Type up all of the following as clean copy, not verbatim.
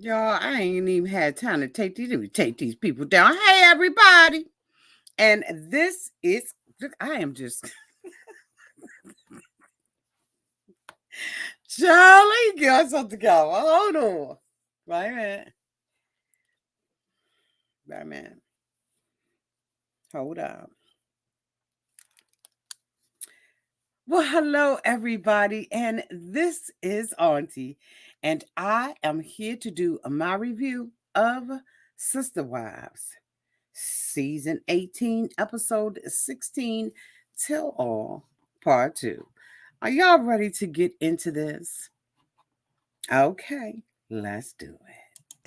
Y'all, I ain't even had time to take these people down. Hey, everybody. And this is, I am just, Charlie got something go. Hold on. Wait a minute. Wait a minute. Hold up. Well, hello, everybody. And this is Auntie. And I am here to do my review of Sister Wives, Season 18, Episode 16, Tell All, Part 2. Are y'all ready to get into this? Okay, let's do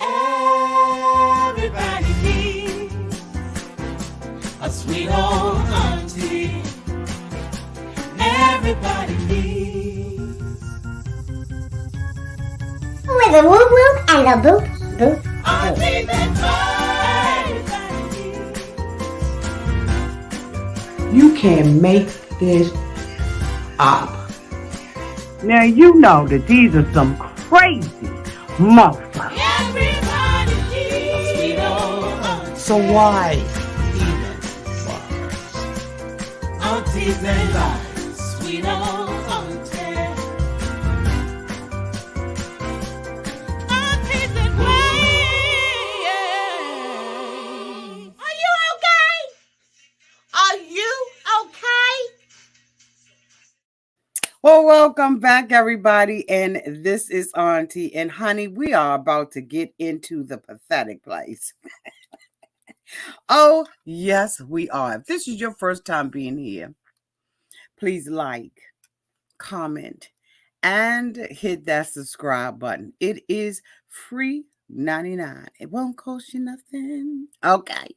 it. Everybody needs a sweet old auntie. Everybody needs with a whoop whoop and a boop boop auntie boop. that everybody needs. You can make this up. Now you know that these are some crazy motherfuckers. Everybody needs a sweet old auntie. So why even bother? Aunties and lives, sweet old auntie. Aunties and ways. Are you okay? Are you okay? Well, welcome back, everybody. And this is Auntie. And honey, we are about to get into the pathetic place. Oh, yes, we are. If this is your first time being here, please like, comment, and hit that subscribe button. It is free 99. It won't cost you nothing. Okay.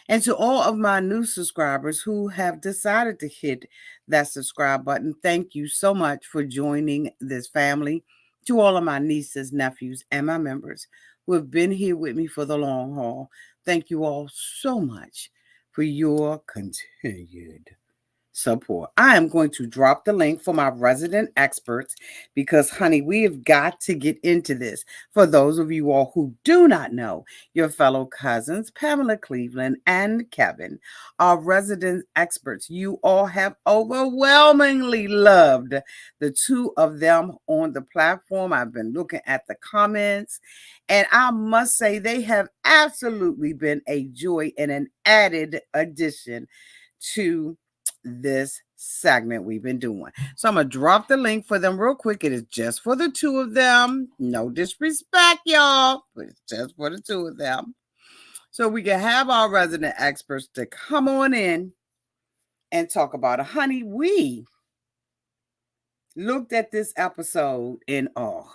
And to all of my new subscribers who have decided to hit that subscribe button, thank you so much for joining this family. To all of my nieces, nephews, and my members who have been here with me for the long haul, thank you all so much for your continued support. I am going to drop the link for my resident experts because, honey, we have got to get into this. For those of you all who do not know, your fellow cousins, Pamela Cleveland and Kevin, are resident experts. You all have overwhelmingly loved the two of them on the platform. I've been looking at the comments, and I must say they have absolutely been a joy and an added addition to this segment we've been doing. So I'm going to drop the link for them real quick. It is just for the two of them. No disrespect, y'all, but it's just for the two of them. So we can have our resident experts to come on in and talk about it. Honey, we looked at this episode in awe.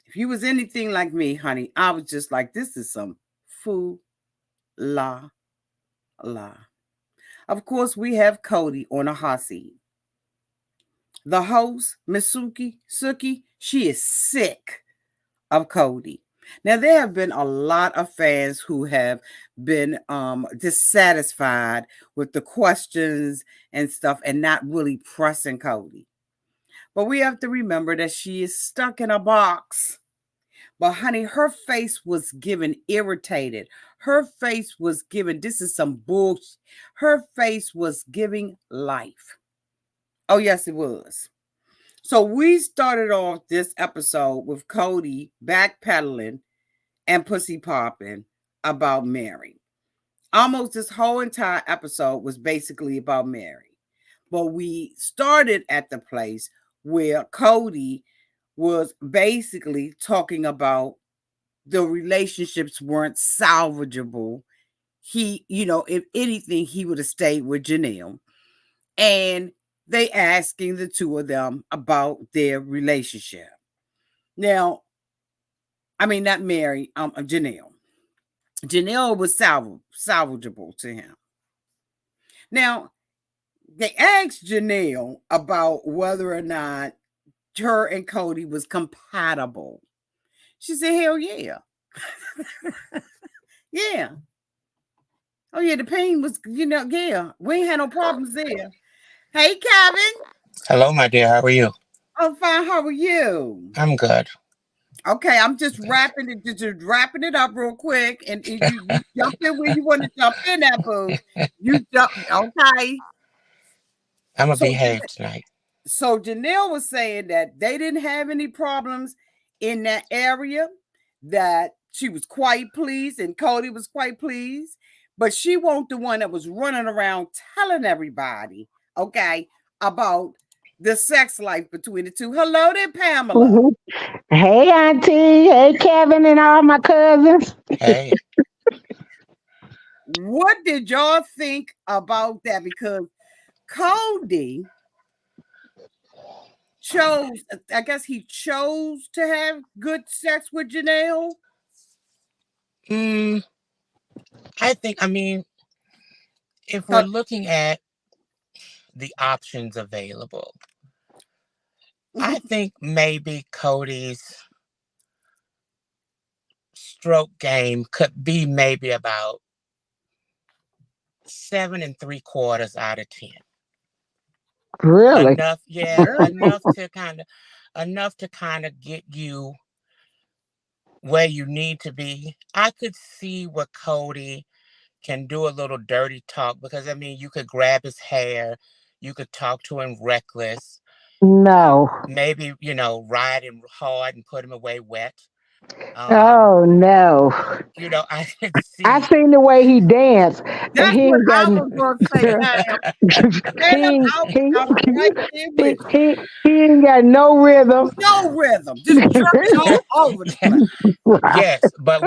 If you was anything like me, honey, I was just like, this is some foo la la. Of course, we have Kody on a hot seat. The host, Miss Suki, she is sick of Kody. Now, there have been a lot of fans who have been dissatisfied with the questions and stuff and not really pressing Kody. But we have to remember that she is stuck in a box. But honey, her face was given irritated. Her face was given, this is some bullshit. Her face was giving life. Oh, yes, it was. So we started off this episode with Kody backpedaling and pussy popping about Meri. Almost this whole entire episode was basically about Meri. But we started at the place where Kody was basically talking about the relationships weren't salvageable. He, if anything, he would have stayed with Janelle. And they asking the two of them about their relationship. Now, I mean, not Meri, Janelle. Janelle was salvageable to him. Now, they asked Janelle about whether or not her and Kody was compatible. She said, hell yeah. Yeah. Oh, yeah, the pain was, yeah. We ain't had no problems there. Hey, Kevin. Hello, my dear. How are you? I'm fine. How are you? I'm good. Okay, I'm just wrapping it up real quick, and you jump in where you want to jump in at, boo. You jump, okay. I'm gonna So, behave tonight. so Janelle was saying that they didn't have any problems in that area, that she was quite pleased, and Kody was quite pleased, but she wasn't the one that was running around telling everybody, okay, about the sex life between the two. Hello there, Pamela. Mhm. Hey, Auntie. Hey, Kevin, and all my cousins. Hey, What did y'all think about that? Because Kody chose, I guess he chose to have good sex with Janelle. mm, I mean, if we're 'Cause- looking at the options available, I think maybe Cody's stroke game could be maybe about 7.75 out of 10. Really? Enough, yeah, Really? enough to kind of get you where you need to be. I could see where Cody can do a little dirty talk, because I mean, you could grab his hair, you could talk to him reckless, No. maybe, ride him hard and put him away wet. Um, Oh, no. I could I see. seen the way he danced, and That's he what ain't got I was going to say, Pam. Pam, he I'm right there with you. he ain't got no rhythm. No rhythm, just jerking all over the place. Yes, but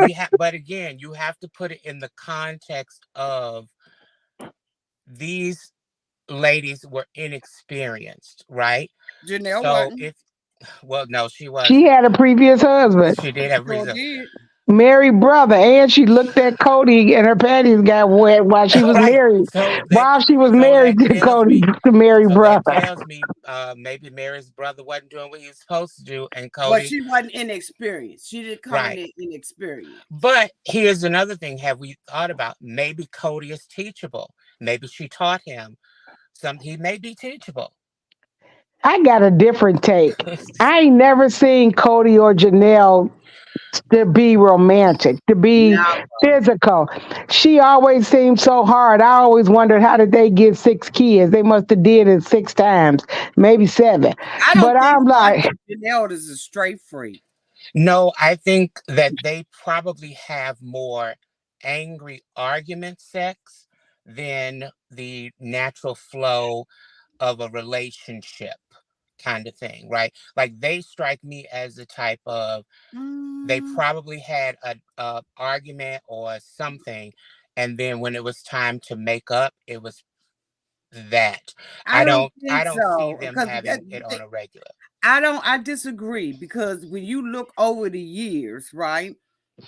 again, you have to put it in the context of these ladies were inexperienced, right? Janelle So wasn't. well, no, she She wasn't. had a previous husband, She did She have sure reason. did. Meri brother, and she looked at Cody and her panties got wet while she was Right. married. So that While she was so married that to tells Cody, me to Meri so that brother. tells me maybe Mary's brother wasn't doing what he was supposed to do, and But Cody. she wasn't inexperienced. She didn't come in Right. there inexperienced. But here's another thing. Have we thought about maybe Cody is teachable? Maybe she taught him some. He may be teachable. I got a different take. I ain't never seen Cody or Janelle to be romantic, to be Now, physical. She always seemed so hard. I always wondered how did they get 6 kids? They must have did it 6 times, maybe 7. I don't But think I'm so. I like, think Janelle is a straight freak. No, I think that they probably have more angry argument sex than the natural flow of a relationship kind of thing, right? Like they strike me as the type of, they Mm, probably had a argument or something, and then when it was time to make up, it was that. I I don't don't I think don't see so them because having it on a regular. I disagree because when you look over the years, right?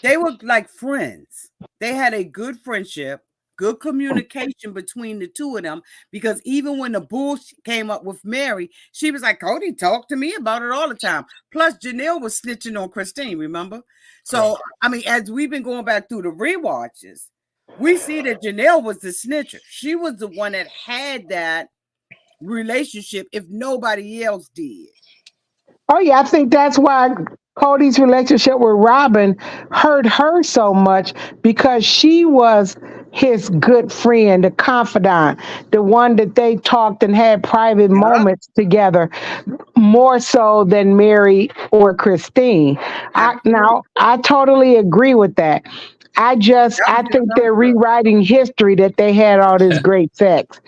They were like friends. They had a good friendship, good communication between the two of them. Because even when the bullshit came up with Meri, she was like, Cody talked to me about it all the time. Plus, Janelle was snitching on Christine, remember? So, Correct. I mean, as we've been going back through the rewatches, we see that Janelle was the snitcher. She was the one that had that relationship if nobody else did. oh yeah, I think that's why Cody's relationship with Robin hurt her so much because she was his good friend, the confidant, the one that they talked and had private Yep, moments together more so than Meri or Christine. absolutely. I totally agree with that. That I was your think they're number. rewriting history that they had all this great sex.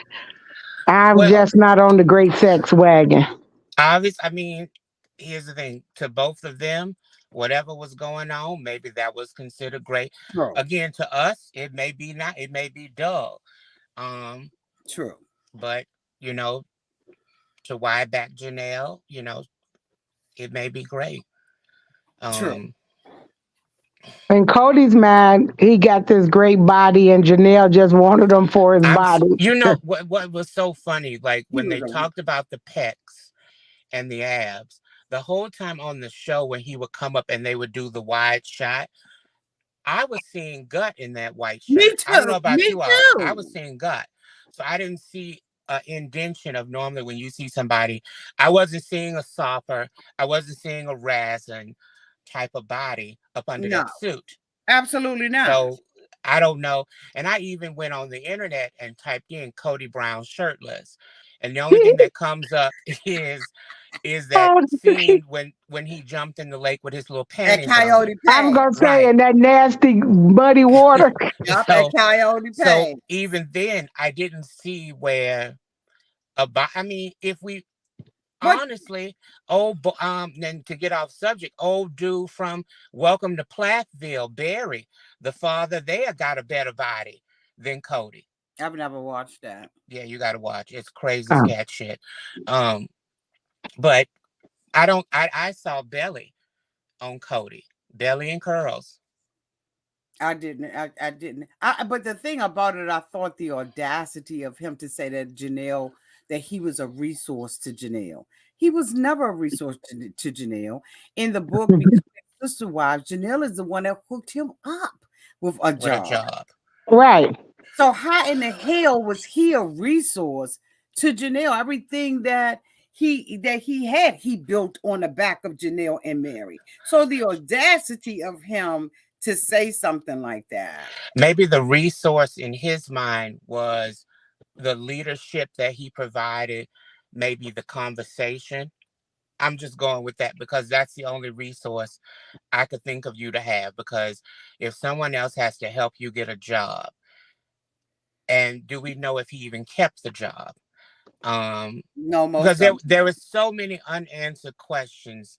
I'm Well, just not on the great sex wagon. obvious. I mean, here's the thing: to both of them, whatever was going on, maybe that was considered great. True, Again, to us, it may be not. It may be dull. Um, true, but you know, to why back Janelle, it may be great. true, Um, In Cody's mind, he got this great body, and Janelle just wanted him for his body. what was so funny, like he when was they on. talked about the pecs and the abs, the whole time on the show when he would come up and they would do the wide shot, I was seeing gut in that white Me shirt. I don't know too. about Me you all. I was too. seeing gut. So I didn't see an indention of normally when you see somebody. I wasn't seeing a softer. I wasn't seeing a razzing. type of body up under No, that suit. absolutely not. So I don't know. And I even went on the internet and typed in Kody Brown shirtless. And the only thing that comes up is that Oh, scene when he jumped in the lake with his little At panties on. Coyote I'm Pass. gonna say Right. in that nasty muddy water. Yup, at So Coyote so Pass. even then I didn't see where about I mean, if we But honestly, then to get off subject, old dude from Welcome to Plathville, Barry, the father there got a better body than Kody. I've never watched that. Yeah, you gotta watch. It's crazy Oh, scat shit. Um, but I saw belly on Kody. Belly and curls. I didn't. I didn't. But the thing about it, I thought the audacity of him to say that Janelle, that he was a resource to Janelle. He was never a resource to Janelle. In the book, Between Sister Wives, Janelle is the one that hooked him up with a What a job. job. right. So how in the hell was he a resource to Janelle? Everything that he had, he built on the back of Janelle and Meri. So the audacity of him to say something like that. Maybe the resource in his mind was the leadership that he provided, maybe the conversation. I'm just going with that because that's the only resource I could think of you to have. Because if someone else has to help you get a job, and do we know if he even kept the job? No, Because most of there was so many unanswered questions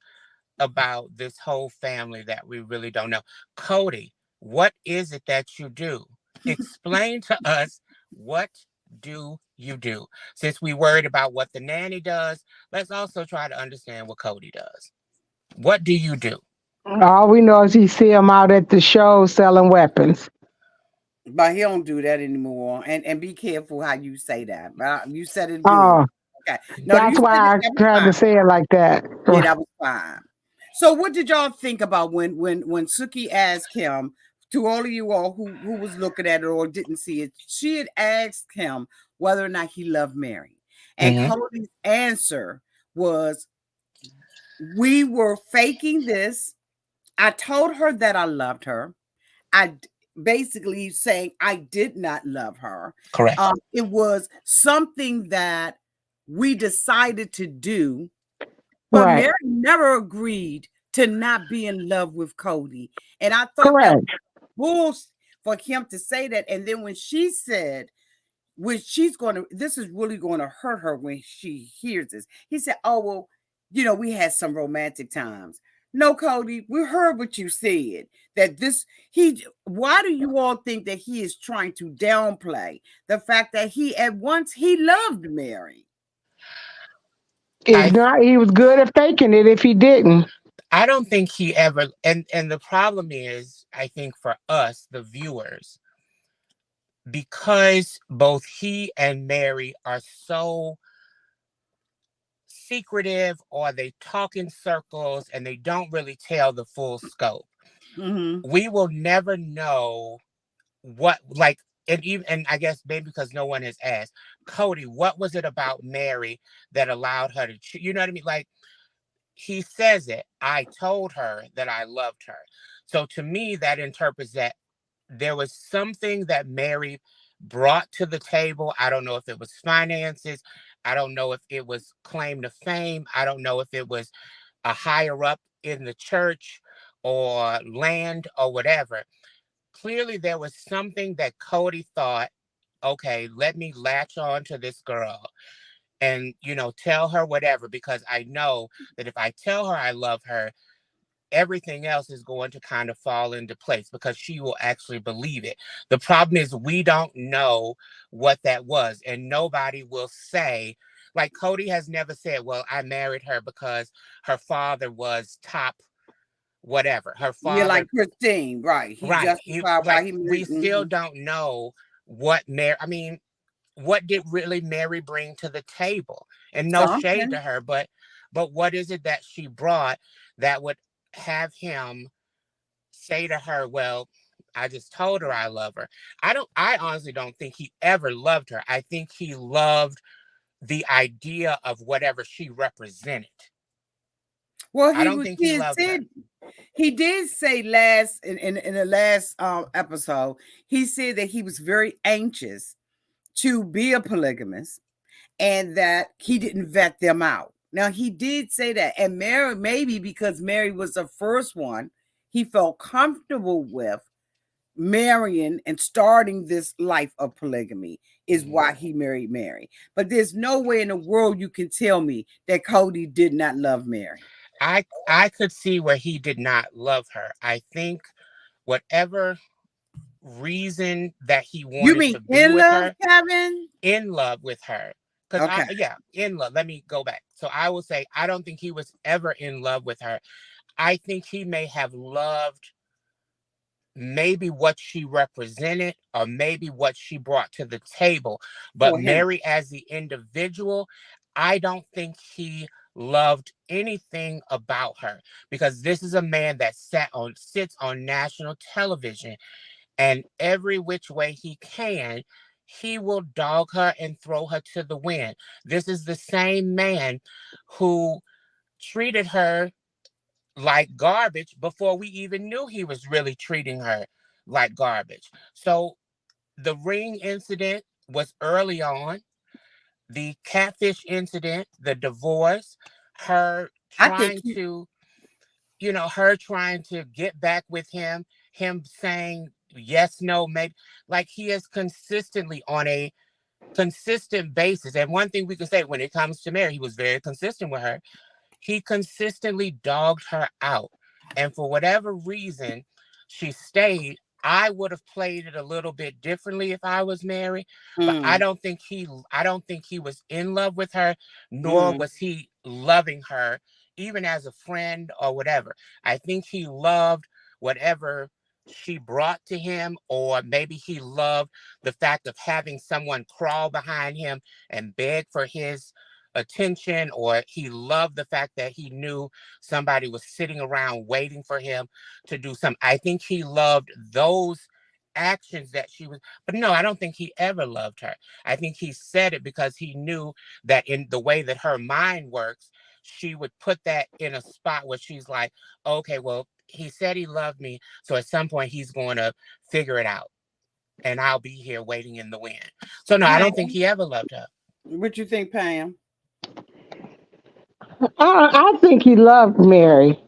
about this whole family that we really don't know. Kody, what is it that you do? Explain to us, what do you do? Since we worried about what the nanny does, let's also try to understand what Kody does. What do you do? All we know is he see him out at the show selling weapons. but he don't do that anymore. And be careful how you say that. You said it good. Oh, Okay. No, you that's said it, why I that was tried to fine. say it like that. Yeah, that was fine. So what did y'all think about when Suki asked him, to all of you all who was looking at it or didn't see it, she had asked him whether or not he loved Meri. And Mm-hmm. Cody's answer was, we were faking this. I told her that I loved her. Basically saying I did not love her. Correct. It was something that we decided to do, but Right. Meri never agreed to not be in love with Kody. And I thought that Correct. was bullshit for him to say that. And then when she said, which she's going to, this is really going to hurt her when she hears this. He said, oh, well, we had some romantic times. No, Kody, we heard what you said. That why do you all think that he is trying to downplay the fact that at once he loved Meri? If I not, he was good at faking it if he didn't. I don't think he ever and the problem is, I think for us, the viewers, because both he and Meri are so secretive, or they talk in circles and they don't really tell the full scope. Mm-hmm. We will never know what, like, and I guess maybe because no one has asked, Kody, what was it about Meri that allowed her to you know what I mean? Like, he says it, I told her that I loved her. So to me, that interprets that there was something that Meri brought to the table. I don't know if it was finances. I don't know if it was claim to fame. I don't know if it was a higher up in the church or land or whatever. Clearly, there was something that Kody thought, okay, let me latch on to this girl and, tell her whatever, because I know that if I tell her I love her, everything else is going to kind of fall into place because she will actually believe it. The problem is we don't know what that was, and nobody will say, like Kody has never said, well, I married her because her father was top whatever. Her Yeah, father, like Christine, right? He right. He, justified why like, he we married. still don't know what Meri, I mean, what did really Meri bring to the table? And no shade to Something. her, but what is it that she brought that would have him say to her, well, I just told her I love her. I honestly don't think he ever loved her. I think he loved the idea of whatever she represented. Well, I don't think he he had loved her. said He did say last in the last episode, he said that he was very anxious to be a polygamist and that he didn't vet them out. Now he did say that, and Meri, maybe because Meri was the first one, he felt comfortable with marrying and starting this life of polygamy is why he married Meri. But there's no way in the world you can tell me that Kody did not love Meri. I could see where he did not love her. I think whatever reason that he You wanted mean to be in with love, her, Kevin? in love with her. Because Okay. in love. Let me go back. So I will say, I don't think he was ever in love with her. I think he may have loved maybe what she represented or maybe what she brought to the table. But For him. Meri as the individual, I don't think he loved anything about her, because this is a man that sits on national television, and every which way he can, he will dog her and throw her to the wind. This is the same man who treated her like garbage before we even knew he was really treating her like garbage. So the ring incident was early on. The catfish incident, the divorce, her I think trying to, her trying to get back with him saying yes, no, maybe, like he is consistently on a consistent basis. And one thing we can say when it comes to Meri, he was very consistent with her. He consistently dogged her out. And for whatever reason, she stayed. I would have played it a little bit differently if I was Meri, but mm, I don't think he was in love with her, nor mm, was he loving her, even as a friend or whatever. I think he loved whatever she brought to him, or maybe he loved the fact of having someone crawl behind him and beg for his attention, or he loved the fact that he knew somebody was sitting around waiting for him to do something. I think he loved those actions that she was, but no, I don't think he ever loved her. I think he said it because he knew that in the way that her mind works, she would put that in a spot where she's like, okay, well, he said he loved me, so at some point he's going to figure it out, and I'll be here waiting in the wind. So no, I don't think Pam, he ever loved her. what you think, Pam? I think he loved Mary.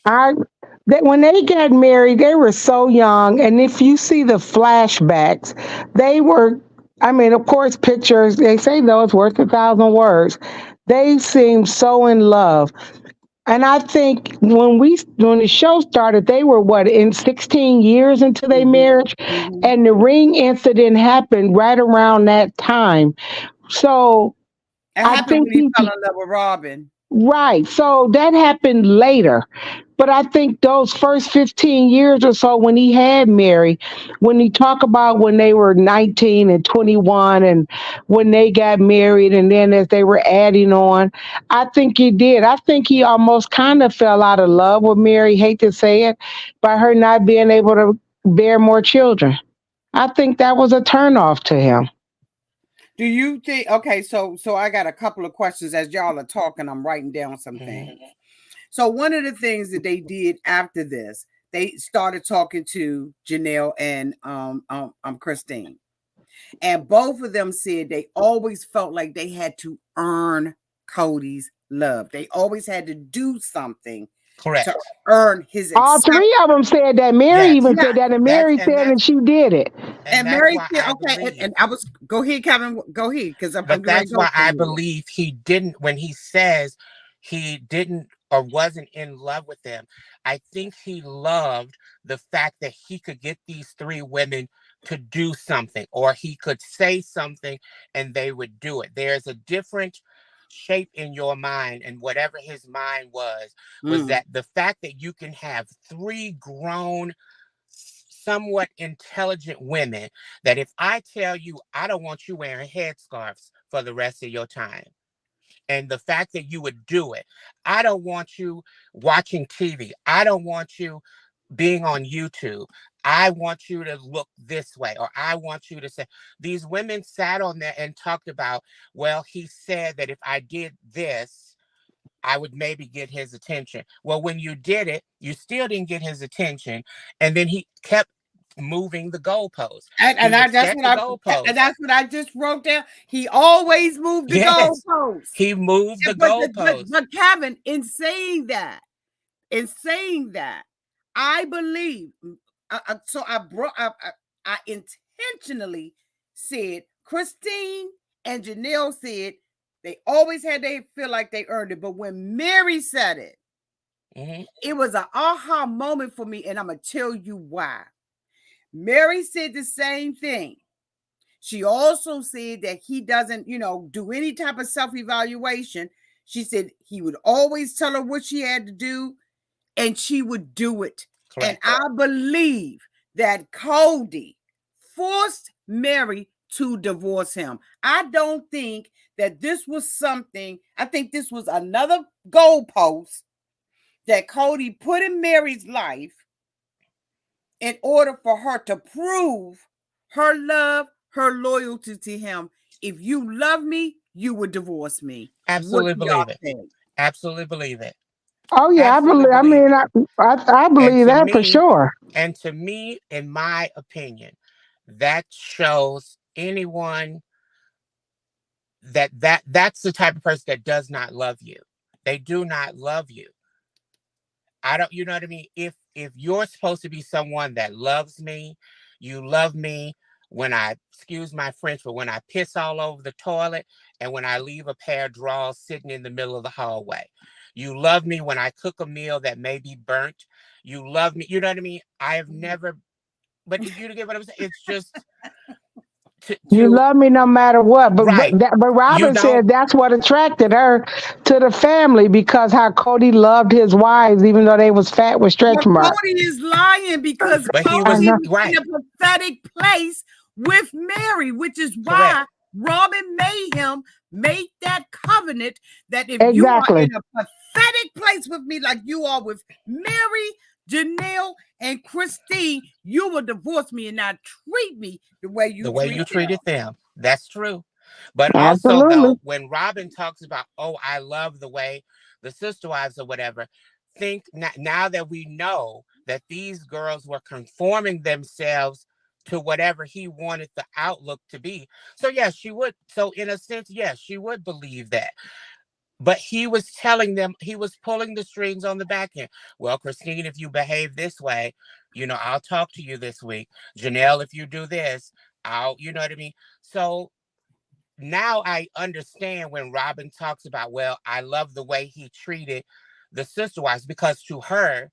I that when they got married, they were so young, and if you see the flashbacks, they were. I mean, of course, pictures. They say those worth 1,000 words. They seemed so in love, and I think when the show started, they were what in 16 years into their Hmm. marriage, Hmm. and the ring incident happened right around that time. So It I happened think when he he fell in love with Robin. Right. So that happened later. But I think those first 15 years or so when he had Mary, when he talk about when they were 19 and 21 and when they got married and then as they were adding on, I think he did. I think he almost kind of fell out of love with Mary, hate to say it, by her not being able to bear more children. I think that was a turnoff to him. Do you think? Okay, so I got a couple of questions as y'all are talking. I'm writing down some Mhm. things. So one of the things that they did after this, they started talking to Janelle and Christine, and both of them said they always felt like they had to earn Kody's love. They always had to do something to Correct. earn his All acceptance. three of them said that. Mary even Yes. Yeah, said that, and That's Mary and said, and that's she did it. and and that's Mary why said, I okay, believe. and I was go ahead, Kevin, go ahead, because I'm But getting ready that's to go why I somewhere. believe he didn't, when he says he didn't or wasn't in love with them. I think he loved the fact that he could get these three women to do something, or he could say something and they would do it. There's a different shape in your mind, and whatever his mind was Mm. that the fact that you can have three grown, somewhat intelligent women, that if I tell you I don't want you wearing headscarves for the rest of your time, and the fact that you would do it, I don't want you watching TV, I don't want you being on YouTube, I want you to look this way, or I want you to say, these women sat on there and talked about, well, he said that if I did this, I would maybe get his attention. Well, when you did it, you still didn't get his attention. And then he kept moving the goalposts. He would set the And goalposts. that's what I just wrote down. He always moved the Yes, goalposts. he moved the But, goalposts. but Kevin, in saying that, I believe. So I intentionally said Christine and Janelle said they always had they feel like they earned it, but when Meri said it, it was an aha moment for me, and I'm gonna tell you why. Meri said the same thing. She also said that he doesn't, do any type of self-evaluation. She said he would always tell her what she had to do, and she would do it. Correct. And I believe that Kody forced Meri to divorce him. I don't think that this was something, I think this was another goalpost that Kody put in Meri's life in order for her to prove her love, her loyalty to him. If you love me, you would divorce me. Absolutely believe it. Absolutely believe it. Oh yeah, Absolutely I believe that for sure. And to me, in my opinion, that shows anyone that's the type of person that does not love you. They do not love you. I don't, you know what I mean? If you're supposed to be someone that loves me, you love me when I, excuse my French, but when I piss all over the toilet and when I leave a pair of drawers sitting in the middle of the hallway. You love me when I cook a meal that may be burnt. You love me. You know what I mean? I have never, but you get what I'm saying? It's just. You love me no matter what, but right. but Robin said that's what attracted her to the family because how Kody loved his wives, even though they was fat with stretch marks. Kody is lying because Kody was in a pathetic place with Meri, which is why Robin made him make that covenant that if you are in a pathetic place with me, like you are with Meri, Janelle, and Christine, you will divorce me and not treat me the way you treated them. That's true. But also, though, when Robin talks about, oh, I love the way the sister wives or whatever, think now that we know that these girls were conforming themselves to whatever he wanted the outlook to be. So, yes, she would. So, in a sense, yes, she would believe that. But he was telling them, he was pulling the strings on the back end. Well, Christine, if you behave this way, I'll talk to you this week. Janelle, if you do this, you know what I mean? So now I understand when Robin talks about, well, I love the way he treated the sister wives, because to her,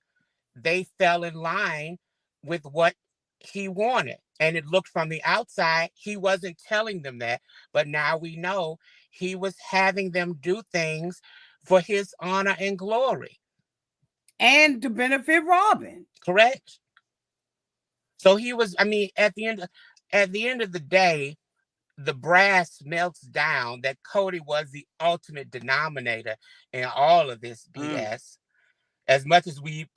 they fell in line with what he wanted. And it looked from the outside, he wasn't telling them that. But now we know he was having them do things for his honor and glory. And to benefit Robin. Correct. So he was, at the end of the day, the brass melts down that Kody was the ultimate denominator in all of this BS. As much as we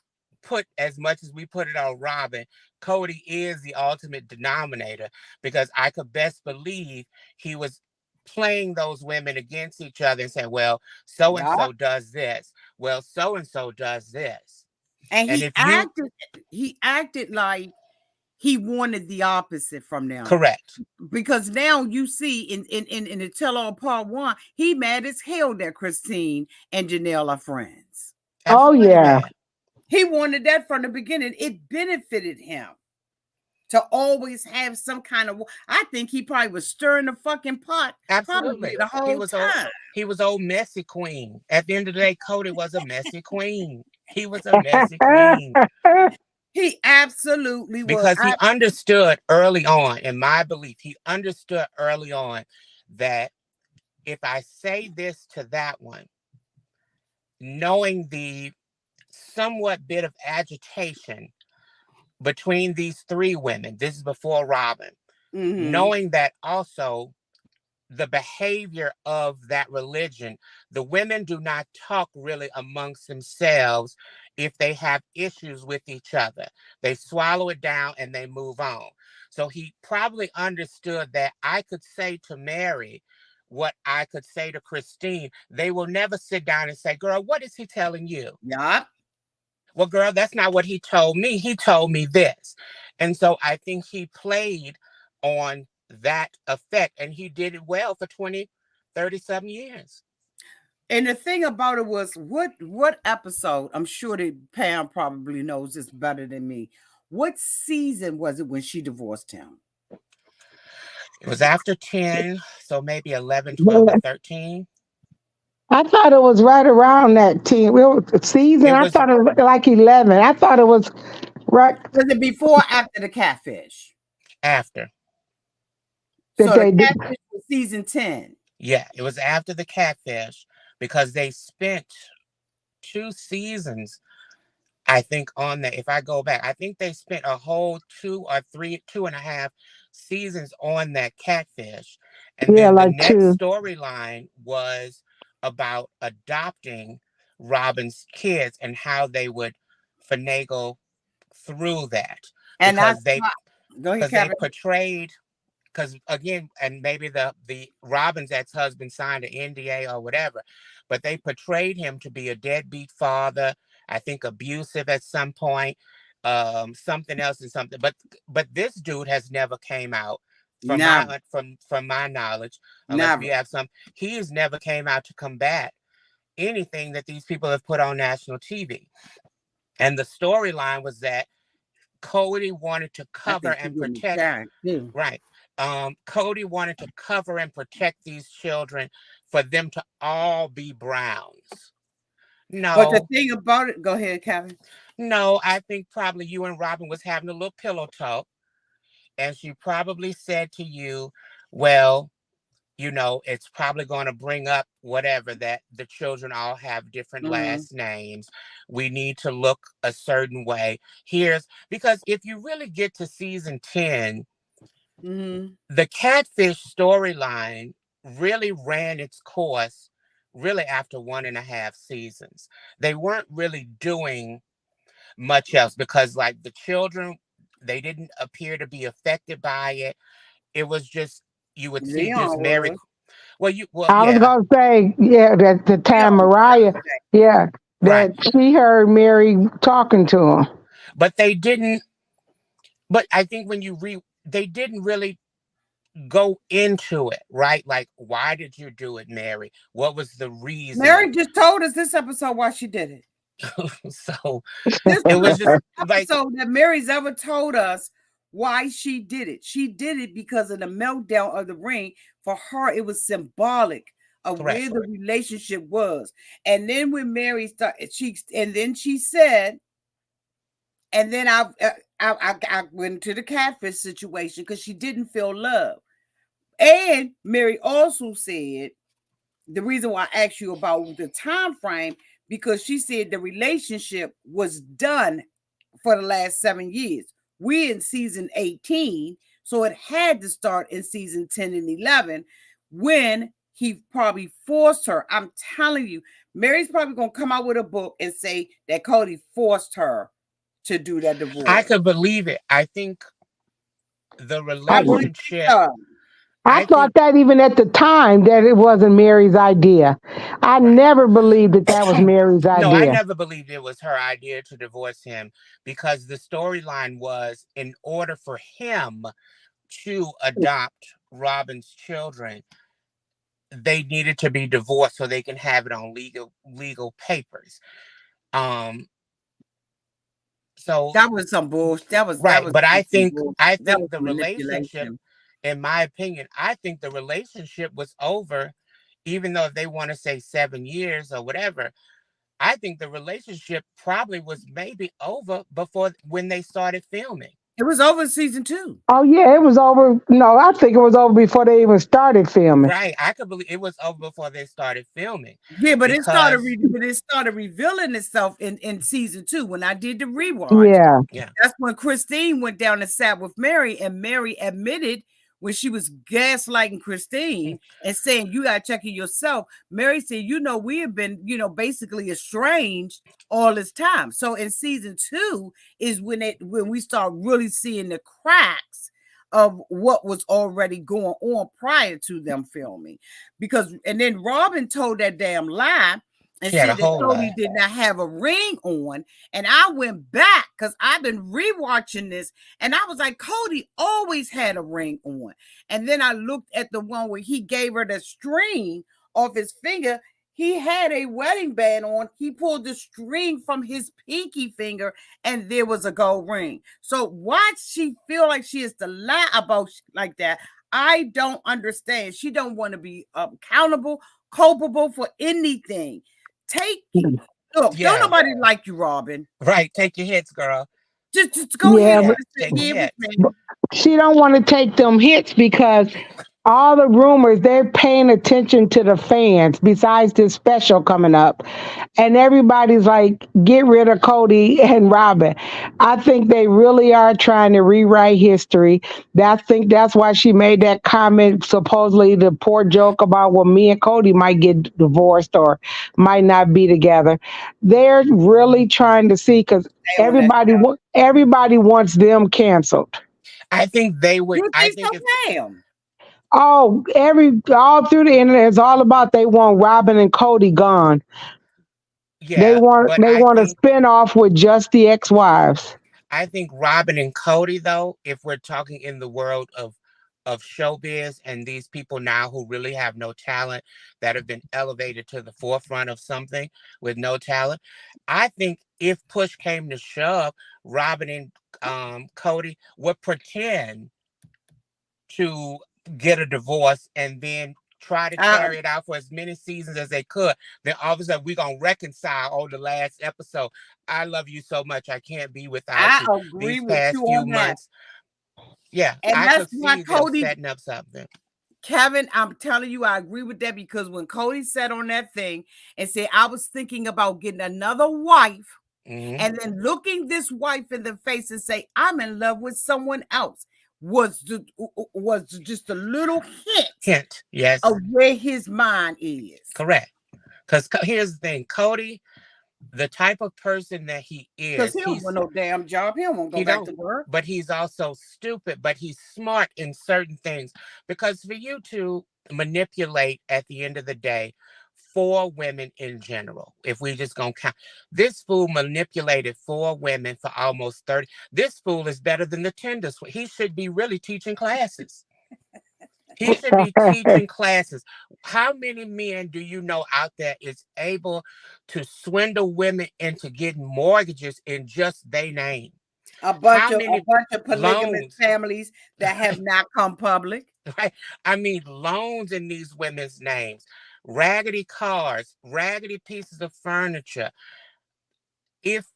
put it on Robin, Kody is the ultimate denominator, because I could best believe he was playing those women against each other and saying, well, so-and-so does this. Well, so-and-so does this. And he acted like he wanted the opposite from them. Correct. Because now you see in the tell-all part 1, he mad as hell that Christine and Janelle are friends. Absolutely mad. He wanted that from the beginning. It benefited him to always have some kind of. I think he probably was stirring the fucking pot. Absolutely, the whole time. He was old messy queen. At the end of the day, Kody was a messy queen. He was a messy queen. He absolutely was. Because he understood early on, in my belief, he understood early on that if I say this to that one, knowing the somewhat bit of agitation between these 3 women, this is before Robin, knowing that also the behavior of that religion, the women do not talk really amongst themselves if they have issues with each other. They swallow it down and they move on. So he probably understood that I could say to Meri what I could say to Christine, they will never sit down and say, girl, what is he telling you? Yup. Well, girl, that's not what he told me. He told me this. And so I think he played on that effect, and he did it well for 20, 30-something years. And the thing about it was, what episode? I'm sure that Pam probably knows this better than me. What season was it when she divorced him? It was after 10, so maybe 11, 12, or 13. I thought it was right around that season. It I was thought it was like 11. I thought it was right Was it before or after the catfish? after. that So the they did. catfish was season 10. Yeah, it was after the catfish because they spent 2 seasons, I think, on that. If I go back, I think they spent a whole 2 and a half seasons on that catfish. And Yeah, then the like next two. storyline was about adopting Robin's kids and how they would finagle through that And that's because they why. Go ahead, because they Kevin. portrayed, because again, and maybe the Robin's ex-husband signed an NDA or whatever, but they portrayed him to be a deadbeat father, I think abusive at some point, something else and something. But this dude has never came out Never, from my knowledge, unless we never. have some. He has never came out to combat anything that these people have put on national TV. And the storyline was that Kody wanted to I cover think she and getting protect. tired too. Right. Kody wanted to cover and protect these children for them to all be Browns. But the No, thing about it, go ahead, Kevin. no, I think probably you and Robin was having a little pillow talk, and she probably said to you, well, it's probably going to bring up whatever, that the children all have different Mm-hmm. last names. We need to look a certain way. Because if you really get to season 10, Mm-hmm. the catfish storyline really ran its course really after 1.5 seasons. They weren't really doing much else because, like, the children, they didn't appear to be affected by it. It was just, you would see this Leon Mary. was. Well, I was yeah, gonna say, yeah, that the time Leon was Mariah, everything. yeah, right. that she heard Mary talking to him. But they didn't. But I think when they didn't really go into it, right? Like, why did you do it, Mary? What was the reasoning? Mary just told us this episode why she did it. So This it was the was just first like, episode that Mary's ever told us why she did it. She did it because of the meltdown of the ring. For her, it was symbolic of correct. where the relationship was. And then when Mary started, she said, and then I went to the catfish situation because she didn't feel love. And Mary also said the reason why I asked you about the time frame, because she said the relationship was done for the last 7 years. We're in season 18, so it had to start in season 10 and 11 when he probably forced her. I'm telling you, Mary's probably going to come out with a book and say that Kody forced her to do that I divorce. could believe it. I think the I, I really think relationship, so. I I think, thought that even at the time that it wasn't Mary's idea. I right. never believed that that was Mary's No, I idea. never believed it was her idea to divorce him, because the storyline was, in order for him to adopt Robin's children, they needed to be divorced so they can have it on legal papers. Um, so That was some bullshit. That right, was but I some think bullshit. I That think was the relationship, manipulation. in my opinion, I think the relationship was over, even though they want to say 7 years or whatever. I think the relationship probably was maybe over before, when they started filming. It was over season 2. Oh yeah, it was over. No, I think it was over before they even started filming. Right, I could believe it was over before they started filming, Yeah, but because it started revealing itself in season 2 when I did the rewatch. Yeah. yeah, That's when Christine went down and sat with Mary, and Mary admitted when she was gaslighting Christine and saying, "You got to check it yourself." Mary said, we have been, basically estranged all this time. So in season 2 is when we start really seeing the cracks of what was already going on prior to them filming. Because and then Robin told that damn lie and She had a said that whole Kody lie. did not have a ring on. And I went back because I've been rewatching this, and I was like, Kody always had a ring on. And then I looked at the one where he gave her the string off his finger. He had a wedding band on. He pulled the string from his pinky finger, and there was a gold ring. So why she feel like she is to lie about like that? I don't understand. She don't want to be accountable, culpable for anything. Take look. Don't Yeah, nobody like you, Robin. right. Take your hits, girl. Just go Yeah, ahead. Yeah, but take your Yeah, with hits. me. she don't want to take them hits because all the rumors, they're paying attention to the fans besides this special coming up, and everybody's like, get rid of Cody and Robin. I think they really are trying to rewrite history. I think that's why she made that comment, supposedly the poor joke about, well, me and Cody might get divorced or might not be together. They're really trying to see, because Stay on that. everybody wants them canceled. I think they would. You I think think so, if Oh, all through the internet, it's all about they want Robin and Cody gone. They yeah, want but they want a spin off with just the ex-wives. I think Robin and Cody, though, if we're talking in the world of showbiz and these people now who really have no talent that have been elevated to the forefront of something with no talent, I think if push came to shove, Robin and Cody would pretend to get a divorce and then try to I carry it out for as many seasons as they could. Then all of a sudden we're gonna reconcile on the last episode. I love you so much. I can't be without I you. agree These with you past few on that. months. Yeah, And I that's could why see them Cody, setting up something. Kevin, I'm telling you, I agree with that because when Cody said on that thing and said, I was thinking about getting another wife Hmm. and then looking this wife in the face and say, I'm in love with someone else was just a little hint Hint, yes, of where his mind is. correct. Because here's the thing, Cody, the type of person that he Because is, he don't want no damn job. He don't want to go he back to don't, work. but he's also stupid, but he's smart in certain things. Because for you to manipulate at the end of the day, four women in general, if we just gonna count, this fool manipulated four women for almost 30. This fool is better than the tender. He should be really teaching classes. He should be teaching classes. How many men do you know out there is able to swindle women into getting mortgages in just their name? How A many bunch of polygamous loans? families that have not come public. Right? I mean, loans in these women's names, raggedy cars, raggedy pieces of furniture. If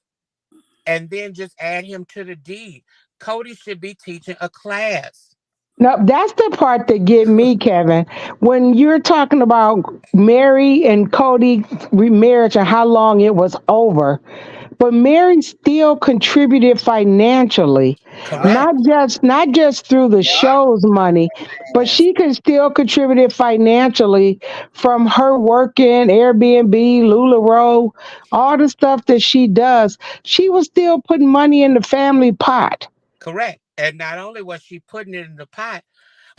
and then just add him to the deed. Cody should be teaching a class. No, that's the part that get me, Kevin. When you're talking about Mary and Cody remarriage and how long it was over, but Mary still contributed financially, Yup. Correct. not just through the Yup. show's money, but Yes. she can still contribute financially from her working Airbnb, LuLaRoe, all the stuff that she does. She was still putting money in the family pot. Correct. And not only was she putting it in the pot,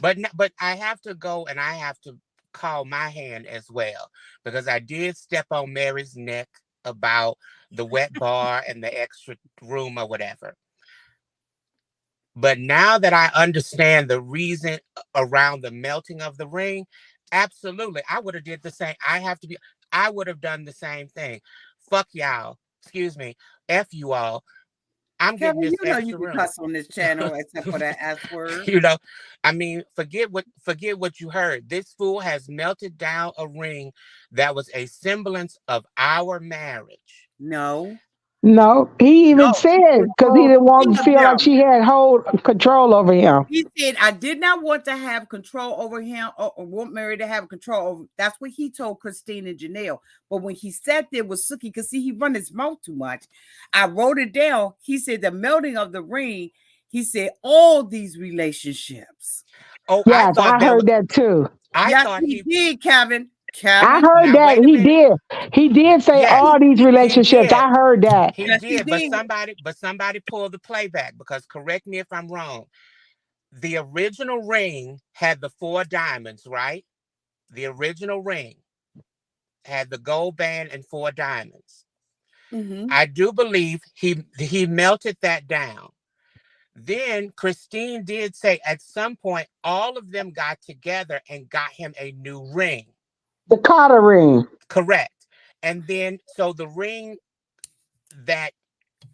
but I have to go and I have to call my hand as well because I did step on Mary's neck about the wet bar and the extra room or whatever. But now that I understand the reason around the melting of the ring, absolutely, I would have did the same. I would have done the same thing. Fuck y'all. Excuse me. F you all. I'm getting Kevin, you this know you extra can room. cuss on this channel except for that S word. You know, I mean, forget what you heard. This fool has melted down a ring that was a semblance of our marriage. No. No, he No. even He said said because he all didn't want three to of feel like them. she had whole control over him. He said, I did not want to have control over him or want Mary to have control over. That's what he told Christine and Janelle. But when he sat there with Suki, because see, he run his mouth too much. I wrote it down. He said the melting of the ring, he said all these relationships. Oh, I Yes, thought I that was. heard that too. I Yes, thought he he. did, Kevin. I Kevin. heard Now that wait a he minute. did. He did say Yes, Yes, all he these did. he relationships. did. I heard that. He Yes, he did. But did. somebody pulled the playback because correct me if I'm wrong. the original ring had the 4 diamonds, right? The original ring had the gold band and 4 diamonds. Mm-hmm. I do believe he melted that down. Then Christine did say at some point all of them got together and got him a new ring. The Carter ring. Correct. And then so the ring that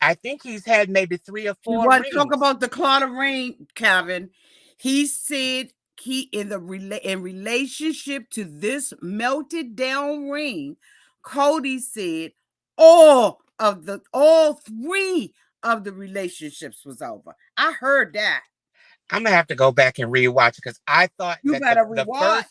I think he's had maybe 3 or You 4 want to talk rings. about the Claudia ring, Calvin? He said he in relationship to this melted down ring, Kody said all 3 of the relationships was over. I heard that. I'm gonna have to go back and rewatch it because I thought You that better the rewatch.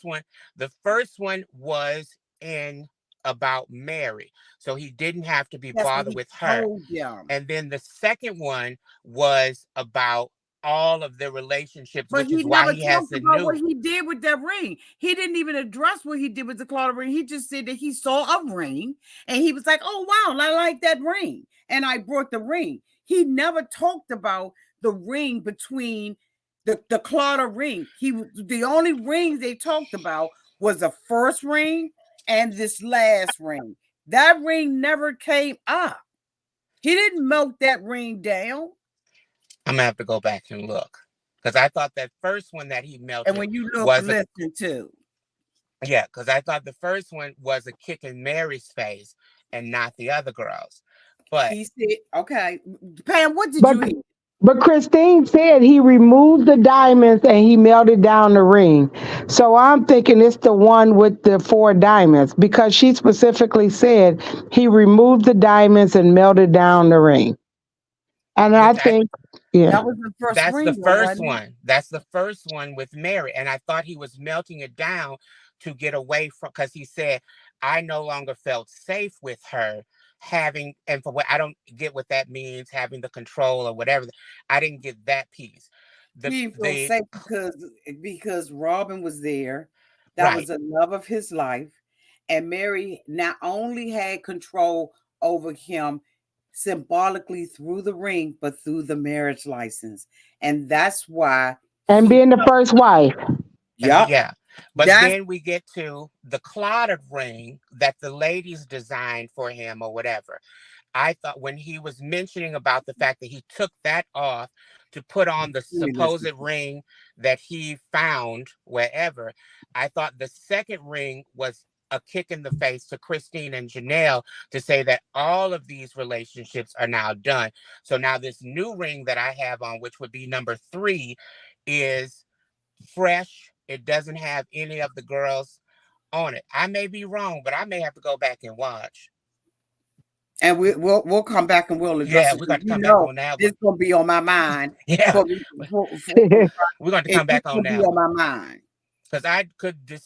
first one was in about Meri, so he didn't have to be That's what bothered he with her. told them. And then the second one was about all of the relationships, But which he is why never he has talked the about what new. he did with that ring. He didn't even address what he did with the Claudia ring. He just said that he saw a ring and he was like, oh, wow, I like that ring. And I brought the ring. He never talked about the ring between the Claudia ring. The only ring they talked about was the first ring and this last ring. That ring never came up. He didn't melt that ring down. I'm gonna have to go back and look because I thought that first one that he And melted when you look, was a listen too. yeah, because I thought the first one was a kick in Mary's face and not the other girls. But He said, okay, Pam, what did But you hear? but Christine said he removed the diamonds and he melted down the ring. So I'm thinking it's the one with the 4 diamonds because she specifically said he removed the diamonds and melted down the ring. And I which I think, yeah. That was the first that's the ring, though, first wasn't it? one. That's the first one with Meri. And I thought he was melting it down to get away from because he said, I no longer felt safe with her having and for what I don't get what that means, having the control or whatever. I didn't get that piece. The He didn't feel the safe because Robin was there. That was right. the love of his life. And Mary not only had control over him symbolically through the ring, but through the marriage license. And that's why And he being the first wife. And Yep. yeah. But That's then we get to the clotted ring that the ladies designed for him or whatever. I thought when he was mentioning about the fact that he took that off to put on the let me listen. supposed ring that he found wherever, I thought the second ring was a kick in the face to Christine and Janelle to say that all of these relationships are now done. So now this new ring that I have on, which would be number 3, is fresh. It doesn't have any of the girls on it. I may be wrong, but I may have to go back and watch. And we'll come back and we'll address Yeah, it we got because to come back on that this one. gonna be on my mind Yeah, for me for we're going to come it's back on gonna be that on one. my mind. Because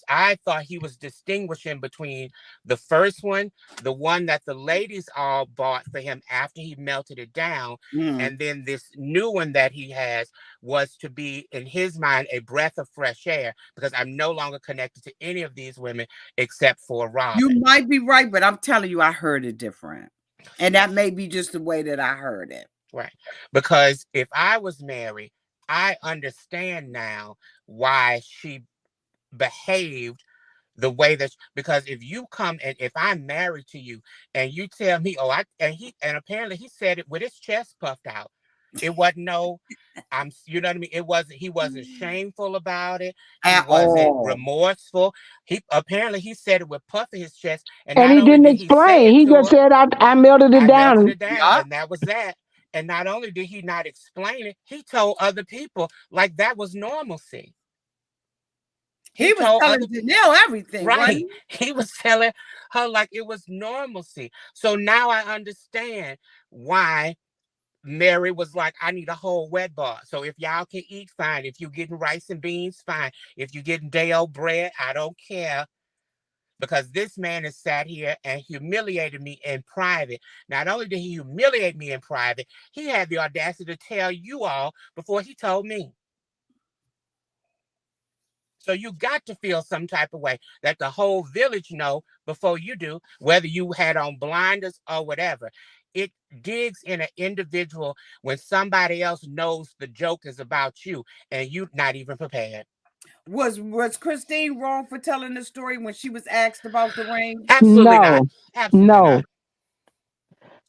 I thought he was distinguishing between the first one, the one that the ladies all bought for him after he melted it down, Mm. and then this new one that he has was to be, in his mind, a breath of fresh air because I'm no longer connected to any of these women except for You Robin. might be right, but I'm telling you, I heard it different. And that may be just the way that I heard it. Right. Because if I was Meri, I understand now why she behaved the way that because if you come and if I'm married to you and you tell me, oh, and apparently he said it with his chest puffed out. It wasn't no, you know what I mean? He wasn't shameful about it. He At wasn't all. remorseful. He said it with puff in his chest. And And not he only didn't did he say explain. it He to just her, said, I melted it I melted down. it down, Yup. and that was that. And not only did he not explain it, he told other people like that was normalcy. He He was told telling other people, Janelle everything, wasn't right. He was telling her like it was normalcy. So now I understand why Meri was like, I need a whole wet bar. So if y'all can eat, fine. If you're getting rice and beans, fine. If you're getting day old bread, I don't care because this man has sat here and humiliated me in private. Not only did he humiliate me in private, he had the audacity to tell you all before he told me. So you got to feel some type of way that the whole village know before you do, whether you had on blinders or whatever. it digs in an individual when somebody else knows the joke is about you and you not even prepared. Was Christine wrong for telling the story when she was asked about the ring? Absolutely not. No, Absolutely not. no.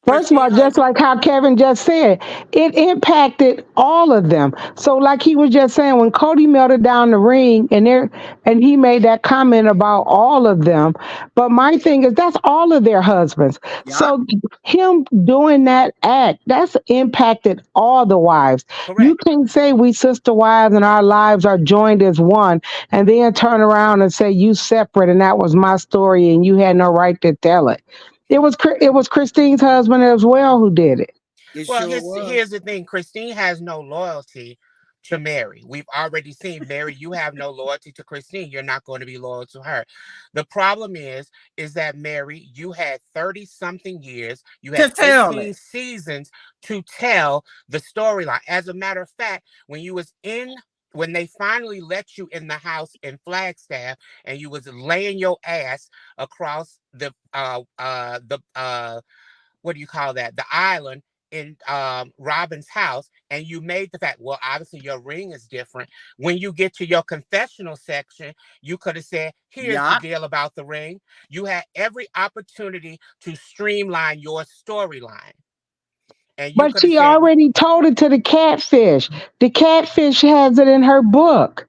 First of Christine all, just husband. like how Kevin just said, it impacted all of them. So, like he was just saying, when Cody melted down the ring, and he made that comment about all of them. But my thing is, that's all of their husbands. Yeah, So, him doing that act, that's impacted all the wives. You Correct. can't say we sister wives and our lives are joined as one, and then turn around and say you separate, and that was my story, and you had no right to tell it. It was Christine's husband as well who did it. it Well, sure was. here's the thing. Christine has no loyalty to Meri. We've already seen Meri. You have no loyalty to Christine. You're not going to be loyal to her. The problem is that Meri, you had 30 something years. You To had tell 18 it. seasons to tell the storyline. As a matter of fact, when they finally let you in the house in Flagstaff and you was laying your ass across the what do you call that? The island in Robin's house, and you made the fact, well, obviously your ring is different. When you get to your confessional section, you could have said, here's the Yeah, deal about the ring. You had every opportunity to streamline your storyline. And you But could have she said, already told it to the catfish. The catfish has it in her book.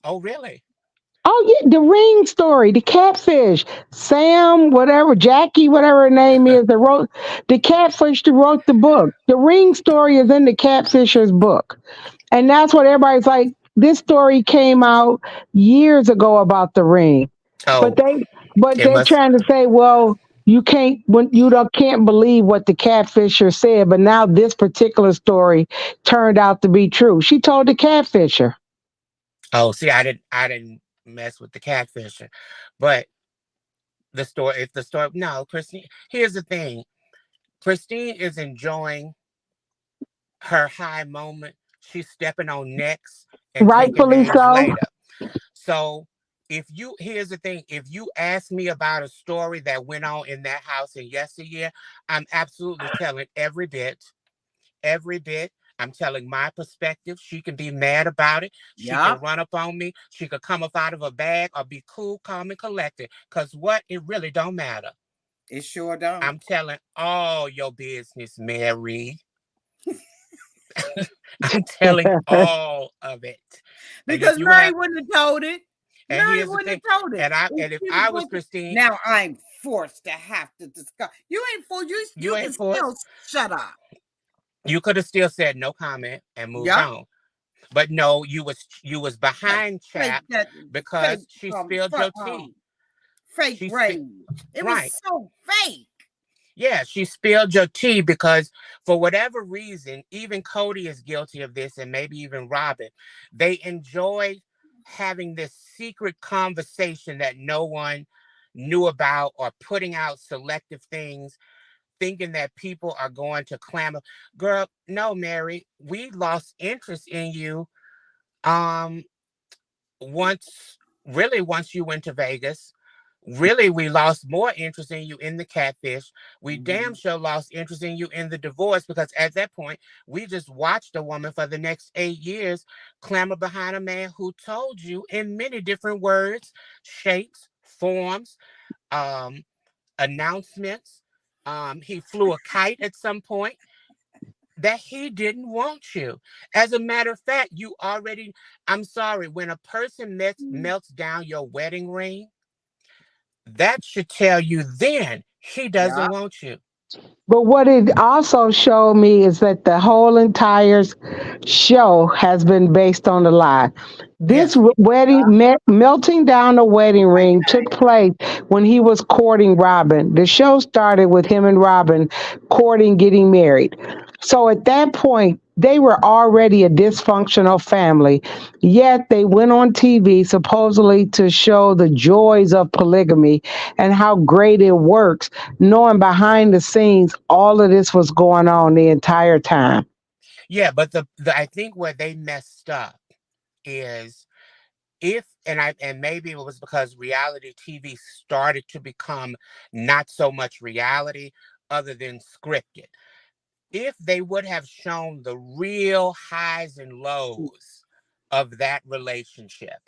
oh, really? Oh yeah, the ring story, the catfish, Sam, whatever, Jackie, whatever her name is, that wrote the catfish that wrote the book. The ring story is in the catfisher's book, and that's what everybody's like. This story came out years ago about the ring, but Oh, it they're must. trying to say, well, you can't when you don't can't believe what the catfisher said, but now this particular story turned out to be true. She told the catfisher. Oh, see, I didn't mess with the catfishing. But no, Christine, here's the thing. Christine is enjoying her high moment. She's stepping on necks and taking Rightfully names so. later. So here's the thing, if you ask me about a story that went on in that house in yesteryear, I'm absolutely telling every bit. I'm telling my perspective. She can be mad about it. She yeah, can run up on me. She could come up out of a bag or be cool, calm, and collected. Cause what? It really don't matter. it sure don't. I'm telling all your business, Meri. I'm telling all of it. And if Because you Mary have, wouldn't have told it. and Mary here's the wouldn't thing, have told it. and if She was I was going to. Christine, Now I'm forced to have to discuss. You ain't forced. you You can ain't still forced. shut up. You could have still said no comment and moved Yeah, on. But no, you was fake, behind fake Chap that, fake, because she spilled your tea. fake She rage. sp- It was right. so fake. Yeah, she spilled your tea because for whatever reason, even Kody is guilty of this, and maybe even Robin. They enjoy having this secret conversation that no one knew about, or putting out selective things, thinking that people are going to clamor. Girl, no, Meri, we lost interest in you um once once you went to Vegas. Really, we lost more interest in you in the catfish. We damn Mhm. sure lost interest in you in the divorce, because at that point, we just watched a woman for the next 8 years clamor behind a man who told you in many different words, shapes, forms, um, announcements. He flew a kite at some point that he didn't want you. As a matter of fact, I'm sorry, when a person melts down your wedding ring, that should tell you then he Yeah, doesn't want you. But what it also showed me is that the whole entire show has been based on a lie. This Yes. melting down the wedding right. ring took place when he was courting Robin. The show started with him and Robin courting, getting married. So at that point, they were already a dysfunctional family. Yet they went on TV supposedly to show the joys of polygamy and how great it works, knowing behind the scenes all of this was going on the entire time. Yeah, but I think where they messed up is, if and maybe it was because reality TV started to become not so much reality. other than scripted. If they would have shown the real highs and lows of that relationship,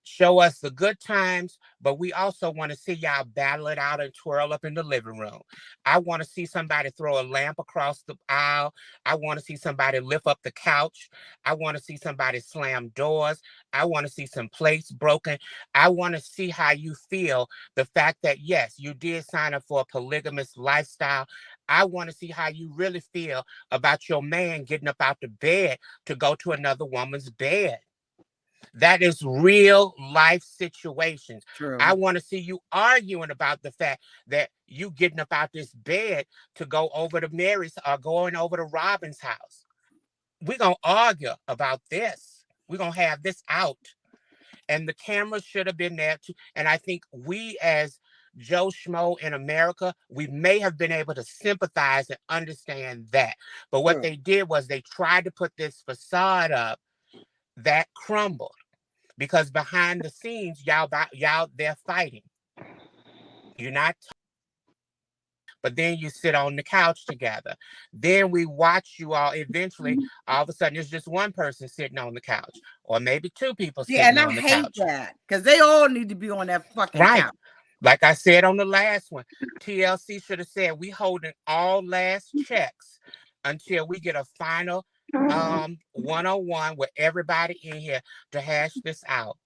show us the good times, but we also want to see y'all battle it out and twirl up in the living room. I want to see somebody throw a lamp across the aisle. I want to see somebody lift up the couch. I want to see somebody slam doors. I want to see some plates broken. I want to see how you feel. The fact that, yes, you did sign up for a polygamous lifestyle. I want to see how you really feel about your man getting up out the bed to go to another woman's bed. That is real life situations. True. I want to see you arguing about the fact that you getting up out this bed to go over to Mary's or going over to Robin's house. We're going to argue about this. We're going to have this out. And the cameras should have been there too. And I think we as Joe Schmo in America, we may have been able to sympathize and understand that. But what they did was they tried to put this facade up that crumbled. Because behind the scenes, y'all they're fighting. You're not, but then you sit on the couch together. Then we watch you all. Eventually, all of a sudden, it's just one person sitting on the couch, or maybe two people Yeah, and sitting I on the hate couch. that because they all need to be on that fucking Right. couch. Like I said on the last one, TLC should have said we holding all last checks until we get a final one-on-one with everybody in here to hash this out.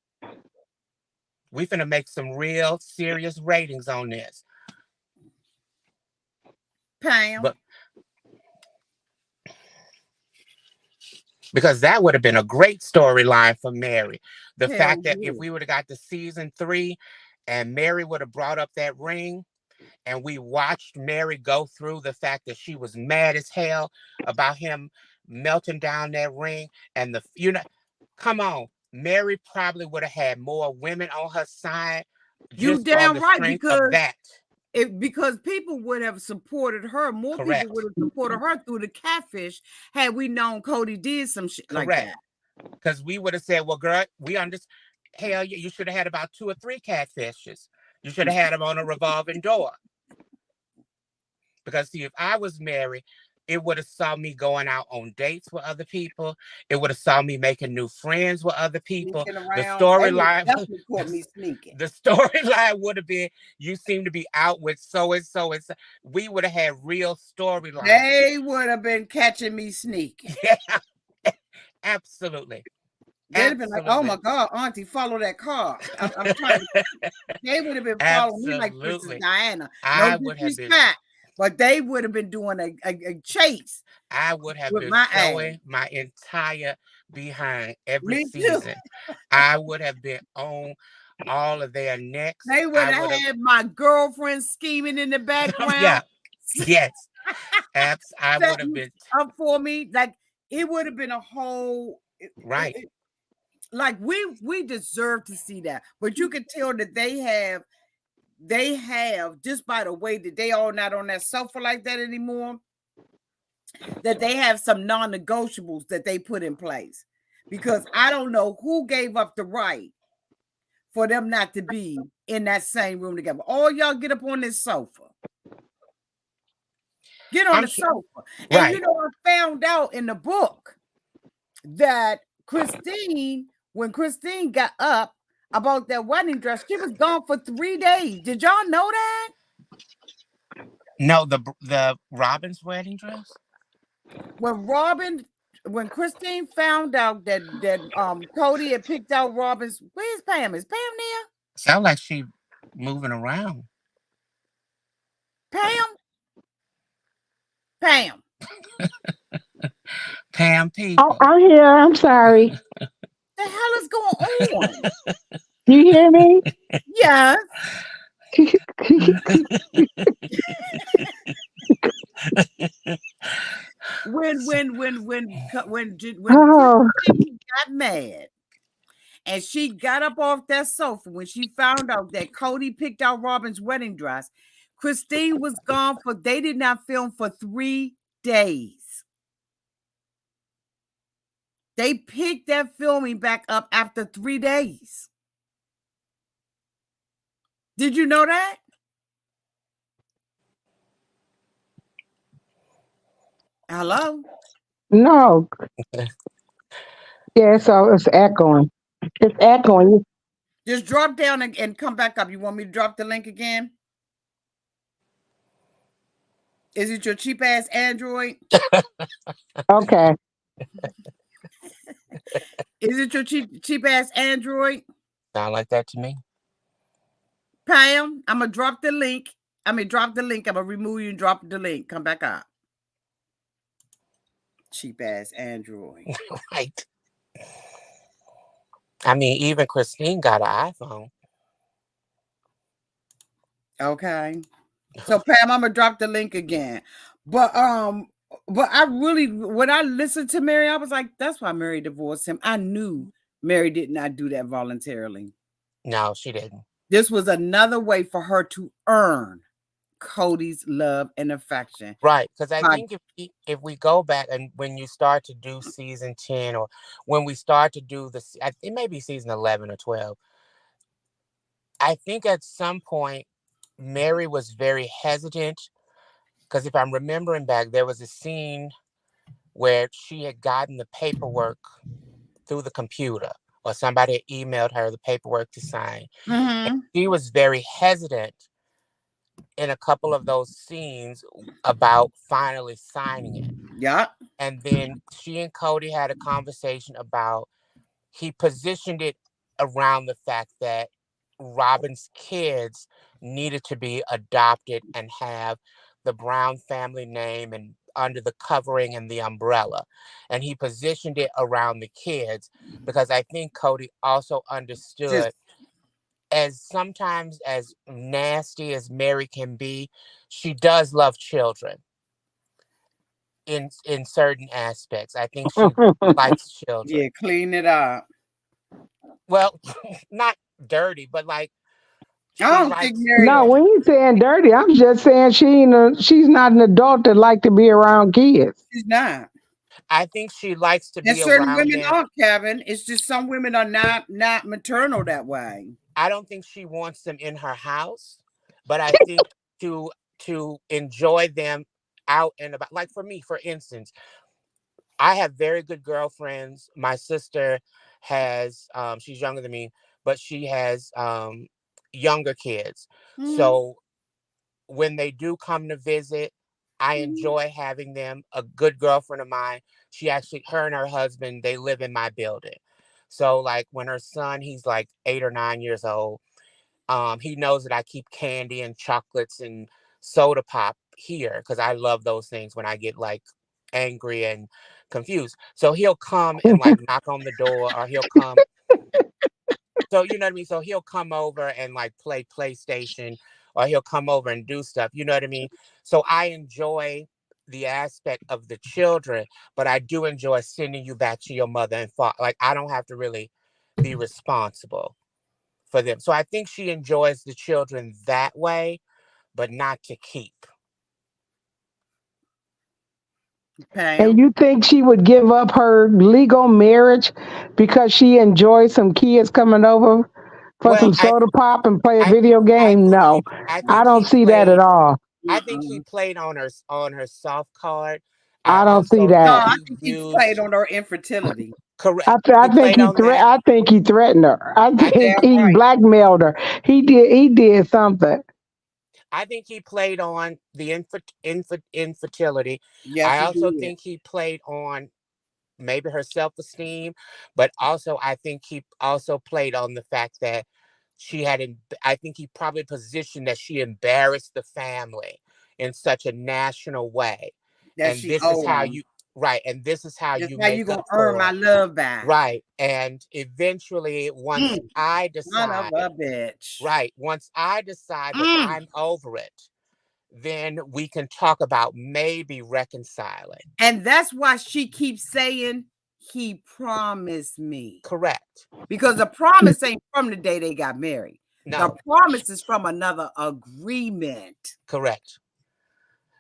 We finna make some real serious ratings on this. Pam. But because that would have been a great storyline for Meri. The fact that if we would have got to season 3 and Meri would have brought up that ring and we watched Meri go through the fact that she was mad as hell about him melting down that ring and come on, Meri probably would have had more women on her side just on the strength of that. Because people would have supported her. More people would have supported her through the catfish had we known Kody did some shit like that. Because we would have said, well, girl, we understand. Hell, you should have had about 2 or 3 catfishes. You should have had them on a revolving door. Because, see, if I was Meri, it would have saw me going out on dates with other people. It would have saw me making new friends with other people. The storyline the storyline would have been, you seem to be out with so and so and so. We would have had real storylines. They would have been catching me sneaking. Yeah, absolutely. They'd have been like, oh my God, Auntie, follow that car. I'm trying to. They would have been following me like Princess Diana. No disrespect, but they would have been doing a chase. I would have been showing my entire behind every season. I would have been on all of their necks. They would have had my girlfriend scheming in the background. Yeah. Yes. I would have been up for me. Like it would have been a whole like we deserve to see that. But you can tell that they have just by the way that they all not on that sofa like that anymore, that they have some non-negotiables that they put in place. Because I don't know who gave up the right for them not to be in that same room together. All y'all get up on this sofa. Get on the sofa. And you know, I found out in the book that when Christine got up about that wedding dress, she was gone for 3 days. Did y'all know that? No, the Robin's wedding dress? When Christine found out that Kody had picked out Robin's, where's Pam? Is Pam there? Sound like she moving around. Pam. Pam people. Oh, I'm here. I'm sorry. The hell is going on? Do you hear me? Yes. when Christine got mad and she got up off that sofa when she found out that Kody picked out Robin's wedding dress, Christine was gone they did not film for 3 days. They picked that filming back up after 3 days. Did you know that? Hello? No, yeah, so it's echoing. It's echoing. Just drop down and come back up. You want me to drop the link again? Is it your cheap ass Android? Okay. Is it your cheap ass Android? Sound like that to me? Pam, I'm gonna drop the link. Drop the link. I'm gonna remove you and drop the link. Come back up. Cheap ass Android. Right. I mean, even Christine got an iPhone. Okay. So Pam, I'm gonna drop the link again. But I really, when I listened to Meri, I was like, that's why Meri divorced him. I knew Meri did not do that voluntarily. No, she didn't. This was another way for her to earn Kody's love and affection. Right, because I By think if we go back and when you start to do season 10 or when we start to do it may be season 11 or 12. I think at some point Meri was very hesitant because if I'm remembering back, there was a scene where she had gotten the paperwork through the computer or somebody had emailed her the paperwork to sign. And mm-hmm. she was very hesitant in a couple of those scenes about finally signing it. Yeah. And then she and Kody had a conversation about he positioned it around the fact that Robin's kids needed to be adopted and have the Brown family name and under the covering and the umbrella. And he positioned it around the kids because I think Kody also Just understood as sometimes as nasty as Meri can be, she does love children in certain aspects. I think she likes children. yeah, clean it up. Well, not dirty, but like I she don't think likes Meri. No, when children. you saying dirty, I'm just saying she's not an adult that like to be around kids. She's not. I think she likes to And be certain around women them. aren't, Kevin. It's just some women are not maternal that way. I don't think she wants them in her house, but I think to to enjoy them out and about. Like for me, for instance, I have very good girlfriends. My sister has she's younger than me, but she has younger kids. Mm-hmm. So when they do come to visit, I enjoy having them. A good girlfriend of mine, she actually, her and her husband, they live in my building. So like when her son, he's like 8 or 9 years old, he knows that I keep candy and chocolates and soda pop here because I love those things when I get like angry and confused. So he'll come and like knock on the door or he'll come. So you know what I mean? So he'll come over and like play PlayStation or he'll come over and do stuff. You know what I mean? So I enjoy the aspect of the children, but I do enjoy sending you back to your mother and father. Like I don't have to really be responsible for them. So I think she enjoys the children that way, but not to keep. And Pam. you think she would give up her legal marriage because she enjoys some kids coming over for Well, some soda pop and play a I video game? No, I I think don't he see that at played all. I think he Uh-uh. played on her soft card. I I don't see also No, think that. I he think he played used on her infertility. correct. I He think played on that. I think he threatened her. I I think think Damn he right. blackmailed her. He did something. I think he played on the infertility. Yes, I he also did. think he played on maybe her self-esteem, but also I think he also played on the fact that I think he probably positioned that she embarrassed the family in such a national way. That And she this is how owed him. you right, and this is how That's you how you make gonna up earn for my it. love back. Right. And eventually Mm, son of a bitch. once I decide that Mm. I'm over it, then we can talk about maybe reconciling. And that's why she keeps saying he promised me. Correct. Because the promise ain't from the day they got married. The No, promise is from another agreement. correct.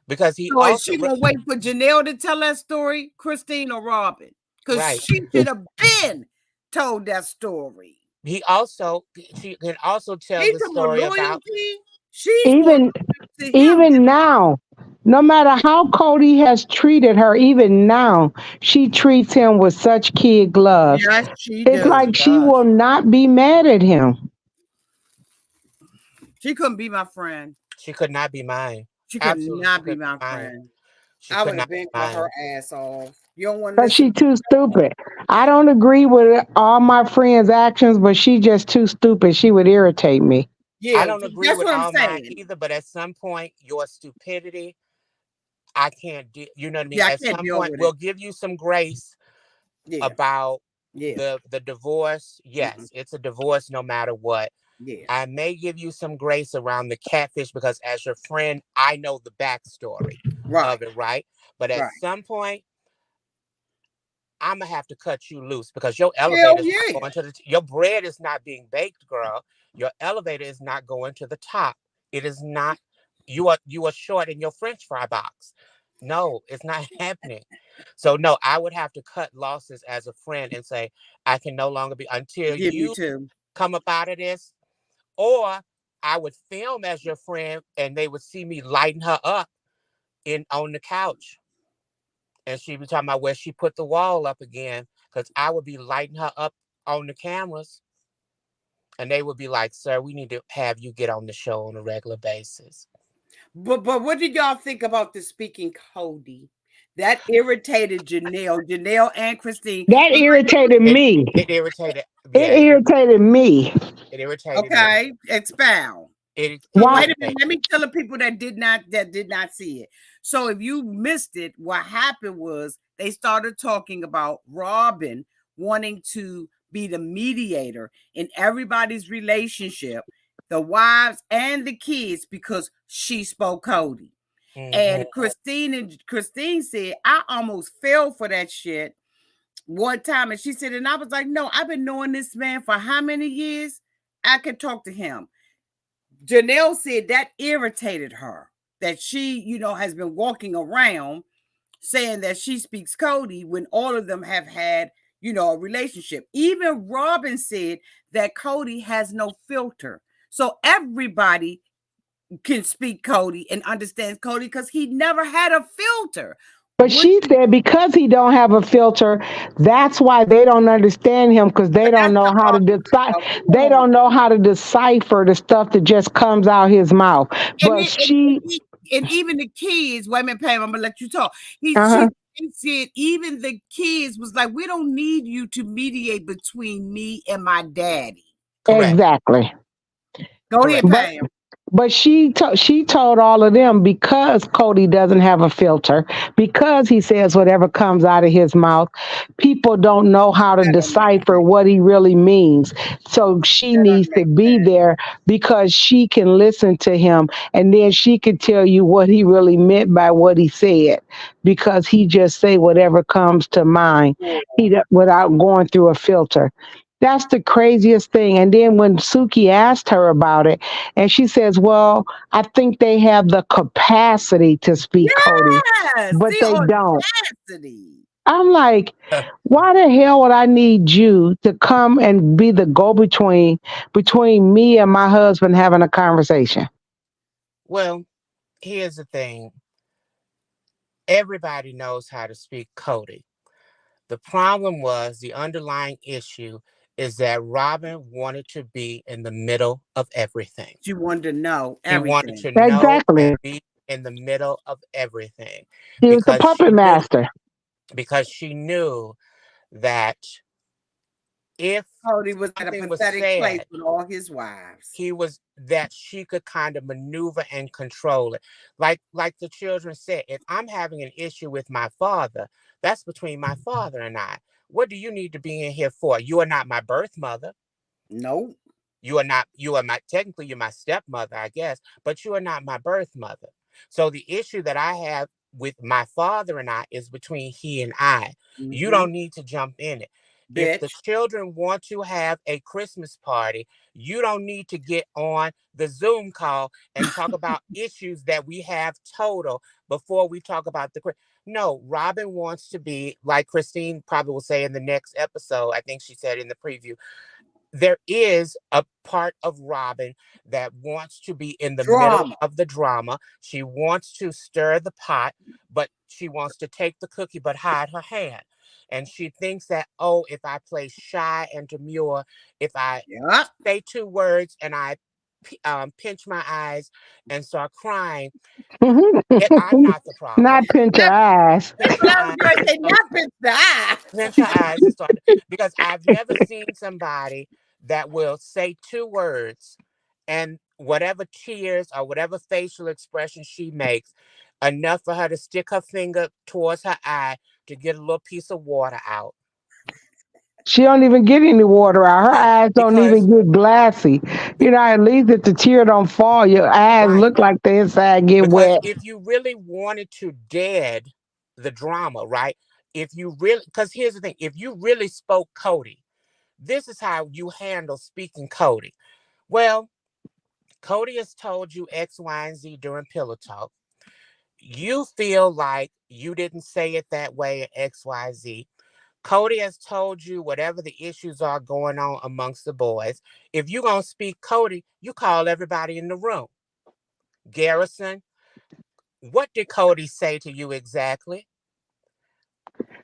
Because he So is also she gonna wait for Janelle to tell that story, Christine or Robin? Because right. she should have been told that story. She can also tell He's the talking about story about loyalty. She's more Even loyal to him than even now, No matter how Cody has treated her, even now, she treats him with such kid gloves. Yes, she It's do. She like she does. will not be mad at him. She couldn't be my friend. She could not be mine. She could Absolutely, she not be could be my mine. friend. She I could would have not be been with her mine. ass off. You don't want to Because listen she to too stupid. I don't agree with all my friends' actions, but she just too stupid. She would irritate me. I yeah, don't agree that's with what I'm all mine saying. either, but at some point, your stupidity, I can't do. You know what I mean? Yeah, I At can't some deal point, with we'll it. give you some grace Yeah, about yeah, the divorce. mm-mm, Yes, it's a divorce no matter what. yeah. I may give you some grace around the catfish because as your friend, I know the backstory Right, of it, right? But at right. some point, I'm gonna have to cut you loose because your Hell elevator is not yeah. going to your bread is not being baked, girl. Your elevator is not going to the top. It is not. You are short in your French fry box. No, it's not happening. So no, I would have to cut losses as a friend and say I can no longer be until Yeah, me you too. come up out of this, or I would film as your friend and they would see me lighting her up in on the couch and she be talking about where she put the wall up again because I would be lighting her up on the cameras and they would be like, sir, we need to have you get on the show on a regular basis. But what did y'all think about the speaking Cody? That irritated Janelle, Janelle and Christine. That Was irritated it me. it irritated, It yeah, irritated me. it irritated me. okay, expound. So It Why? wait a minute. irritated. Let me tell the people that did not see it. So if you missed it, what happened was they started talking about Robin wanting to be the mediator in everybody's relationship, the wives and the kids, because she spoke Cody. Mm-hmm. And Christine said, I almost fell for that shit one time. And she said, and I was like, no, I've been knowing this man for how many years? I could talk to him. Janelle said that irritated her, that she, has been walking around saying that she speaks Cody when all of them have had, a relationship. Even Robin said that Cody has no filter. So everybody can speak Cody and understands Cody because he never had a filter. But What, she said because he don't have a filter, that's why they don't understand him because they but don't that's know the how to argument, decide. though. Come They on. don't know how to decipher the stuff that just comes out his mouth. And, But it, and, she, and even the kids, wait a minute, Pam, I'm gonna let you talk. He uh-huh, she he said even the kids was like, we don't need you to mediate between me and my daddy. Correct. exactly. Go ahead, Correct. But Pam. she told all of them because Cody doesn't have a filter, because he says whatever comes out of his mouth, people don't know how to That don't make decipher sense. what he really means. So she That needs don't to make be sense. there because she can listen to him and then she could tell you what he really meant by what he said because he just say whatever comes to mind without going through a filter. That's the craziest thing. And then when Suki asked her about it, and she says, well, I think they have the capacity to speak Cody, Yes, but the they don't. audacity. I'm like, why the hell would I need you to come and be the go between me and my husband having a conversation? Well, here's the thing. Everybody knows how to speak Cody. The problem was the underlying issue is that Robin wanted to be in the middle of everything. She wanted to know She wanted everything. to know and Exactly. be in the middle of everything He was the because puppet master. she knew that if Cody was at a something was pathetic place said, with all his wives. he was that she could kind of maneuver and control it. Like the children said, if I'm having an issue with my father, that's between my father and I. What do you need to be in here for? You are not my birth mother. Nope. You are my, technically you're my stepmother, I guess, but you are not my birth mother. So the issue that I have with my father and I is between he and I. You Mm-hmm. don't need to jump in it. If the Bitch. children want to have a Christmas party, you don't need to get on the Zoom call and talk about issues that we have total before we talk about the no, Robin wants to be like Christine probably will say in the next episode. I think she said in the preview, there is a part of Robin that wants to be in the middle Drama. of the drama. She wants to stir the pot, but she wants to take the cookie but hide her hand. And she thinks that, oh, if I play shy and demure, if I Yep. say two words and I pinch my eyes and start crying, I'm not the problem. Not pinch your That's eyes. Pinch what my I was eyes going to and say. start Not pinch the eye. pinch her eyes and start, because I've never seen somebody that will say two words and whatever tears or whatever facial expression she makes, enough for her to stick her finger towards her eye to get a little piece of water out. She don't even get any water out. Her Right. eyes don't Because even get glassy. be, At least if the tear don't fall, your eyes right. look like the inside get Because wet. if you really wanted to dead the drama, right? If you really, because here's the thing, if you really spoke Kody, this is how you handle speaking Kody. Well, Kody has told you X, Y, and Z during Pillow Talk. You feel like you didn't say it that way in X, Y, Z. Kody has told you whatever the issues are going on amongst the boys. If you're going to speak Kody, you call everybody in the room. Garrison, what did Kody say to you exactly?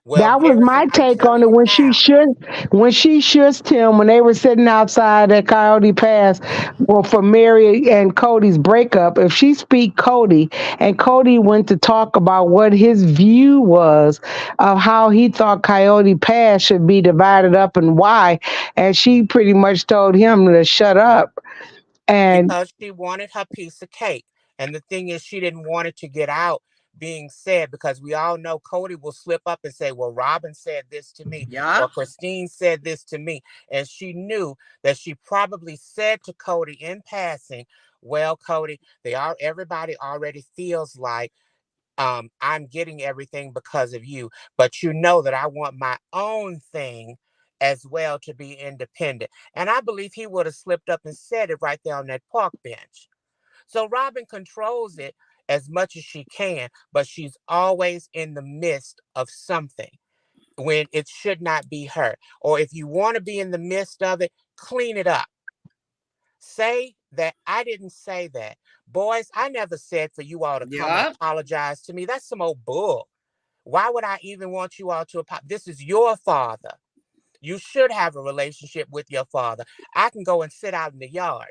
Well, That was Garrison, my I'm take on telling it you now. when she shushed him when they were sitting outside at Coyote Pass. Well, for Meri and Cody's breakup, if she speak Kody and Kody went to talk about what his view was of how he thought Coyote Pass should be divided up and why, and she pretty much told him to shut up. And Because she wanted her piece of cake. And the thing is, she didn't want it to get out being said, because we all know Kody will slip up and say, well, Robin said this to me, or Yep. Christine said this to me. And she knew that she probably said to Kody in passing, well, Kody, everybody already feels like I'm getting everything because of you, but you know that I want my own thing as well to be independent. And I believe he would have slipped up and said it right there on that park bench. So Robin controls it as much as she can, but she's always in the midst of something when it should not be her. Or if you want to be in the midst of it, clean it up. Say that I didn't say that. Boys, I never said for you all to come and Yep. apologize to me. That's some old bull. Why would I even want you all to apologize? This is your father. You should have a relationship with your father. I can go and sit out in the yard.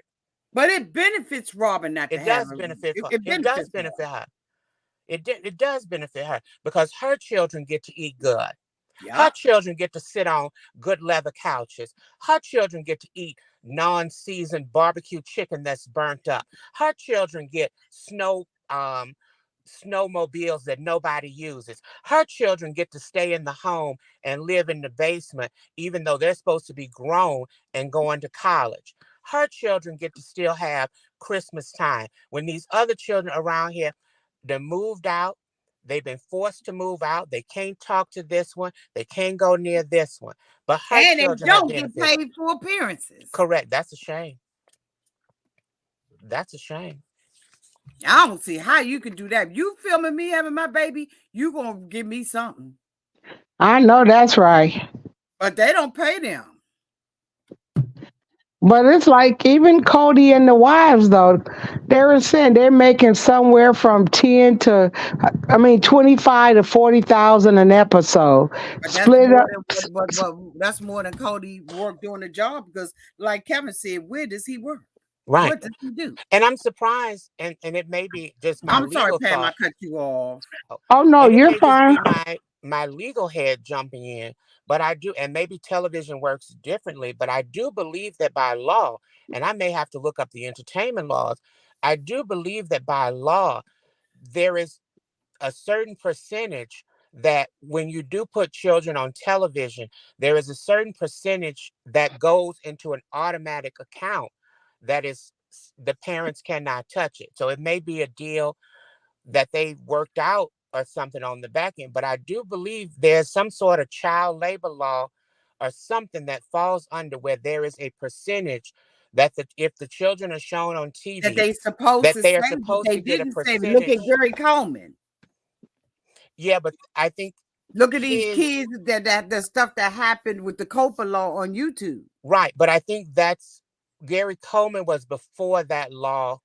But it benefits Robin not to It have does a. benefit It, her. it It does benefits her. benefit her. It does benefit her because her children get to eat good. Her Yep. children get to sit on good leather couches. Her children get to eat non-seasoned barbecue chicken that's burnt up. Her children get snowmobiles that nobody uses. Her children get to stay in the home and live in the basement, even though they're supposed to be grown and going to college. Her children get to still have Christmas time. When these other children around here, they moved out, they've been forced to move out. They can't talk to this one. They can't go near this one. But her And they children have don't get benefited. paid for appearances. Correct. That's a shame. That's a shame. I don't see how you can do that. You filming me having my baby, you gonna give me something. I know that's right. But they don't pay them. But it's like even Cody and the wives though, they were saying they're making somewhere from 25 to 40,000 an episode. But that's Split more up. than that's more than Cody work doing the job because, like Kevin said, where does he work? Right. What does he do? And I'm surprised, and it may be just my I'm sorry, legal Pam, I thought. cut you off. Oh, Oh no, and it you're may just fine. be my legal head jumping in, but I do, and maybe television works differently, but I do believe that by law, and I may have to look up the entertainment laws, I do believe that by law there is a certain percentage that when you do put children on television, there is a certain percentage that goes into an automatic account that is the parents cannot touch it. So it may be a deal that they worked out or something on the back end, but I do believe there's some sort of child labor law or something that falls under where there is a percentage that if the children are shown on That TV, they supposed that to they are say, but supposed they to get a didn't say. Look at percentage. Gary Coleman. Yeah, but I think Look at these kids. kids that the stuff that happened with the COPA law on YouTube. Right, but I think that's Gary Coleman was before that law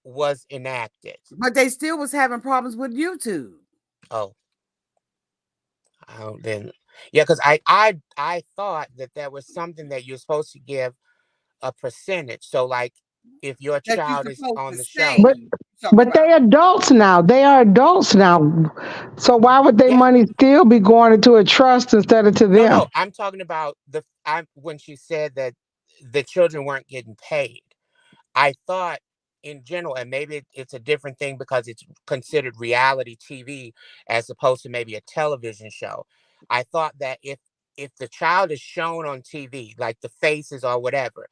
was enacted. But they still was having problems with YouTube. Oh, I don't then. Yeah, because I thought that there was something that you're supposed to give a percentage. So like if your That you're child is supposed to on the save. show. But You talk but about. they adults now. They are adults now. So why would their Yeah. money still be going into a trust instead of to No, them? no. I'm talking about I when she said that the children weren't getting paid. I thought in general, and maybe it's a different thing because it's considered reality TV as opposed to maybe a television show. I thought that if the child is shown on TV, like the faces or whatever,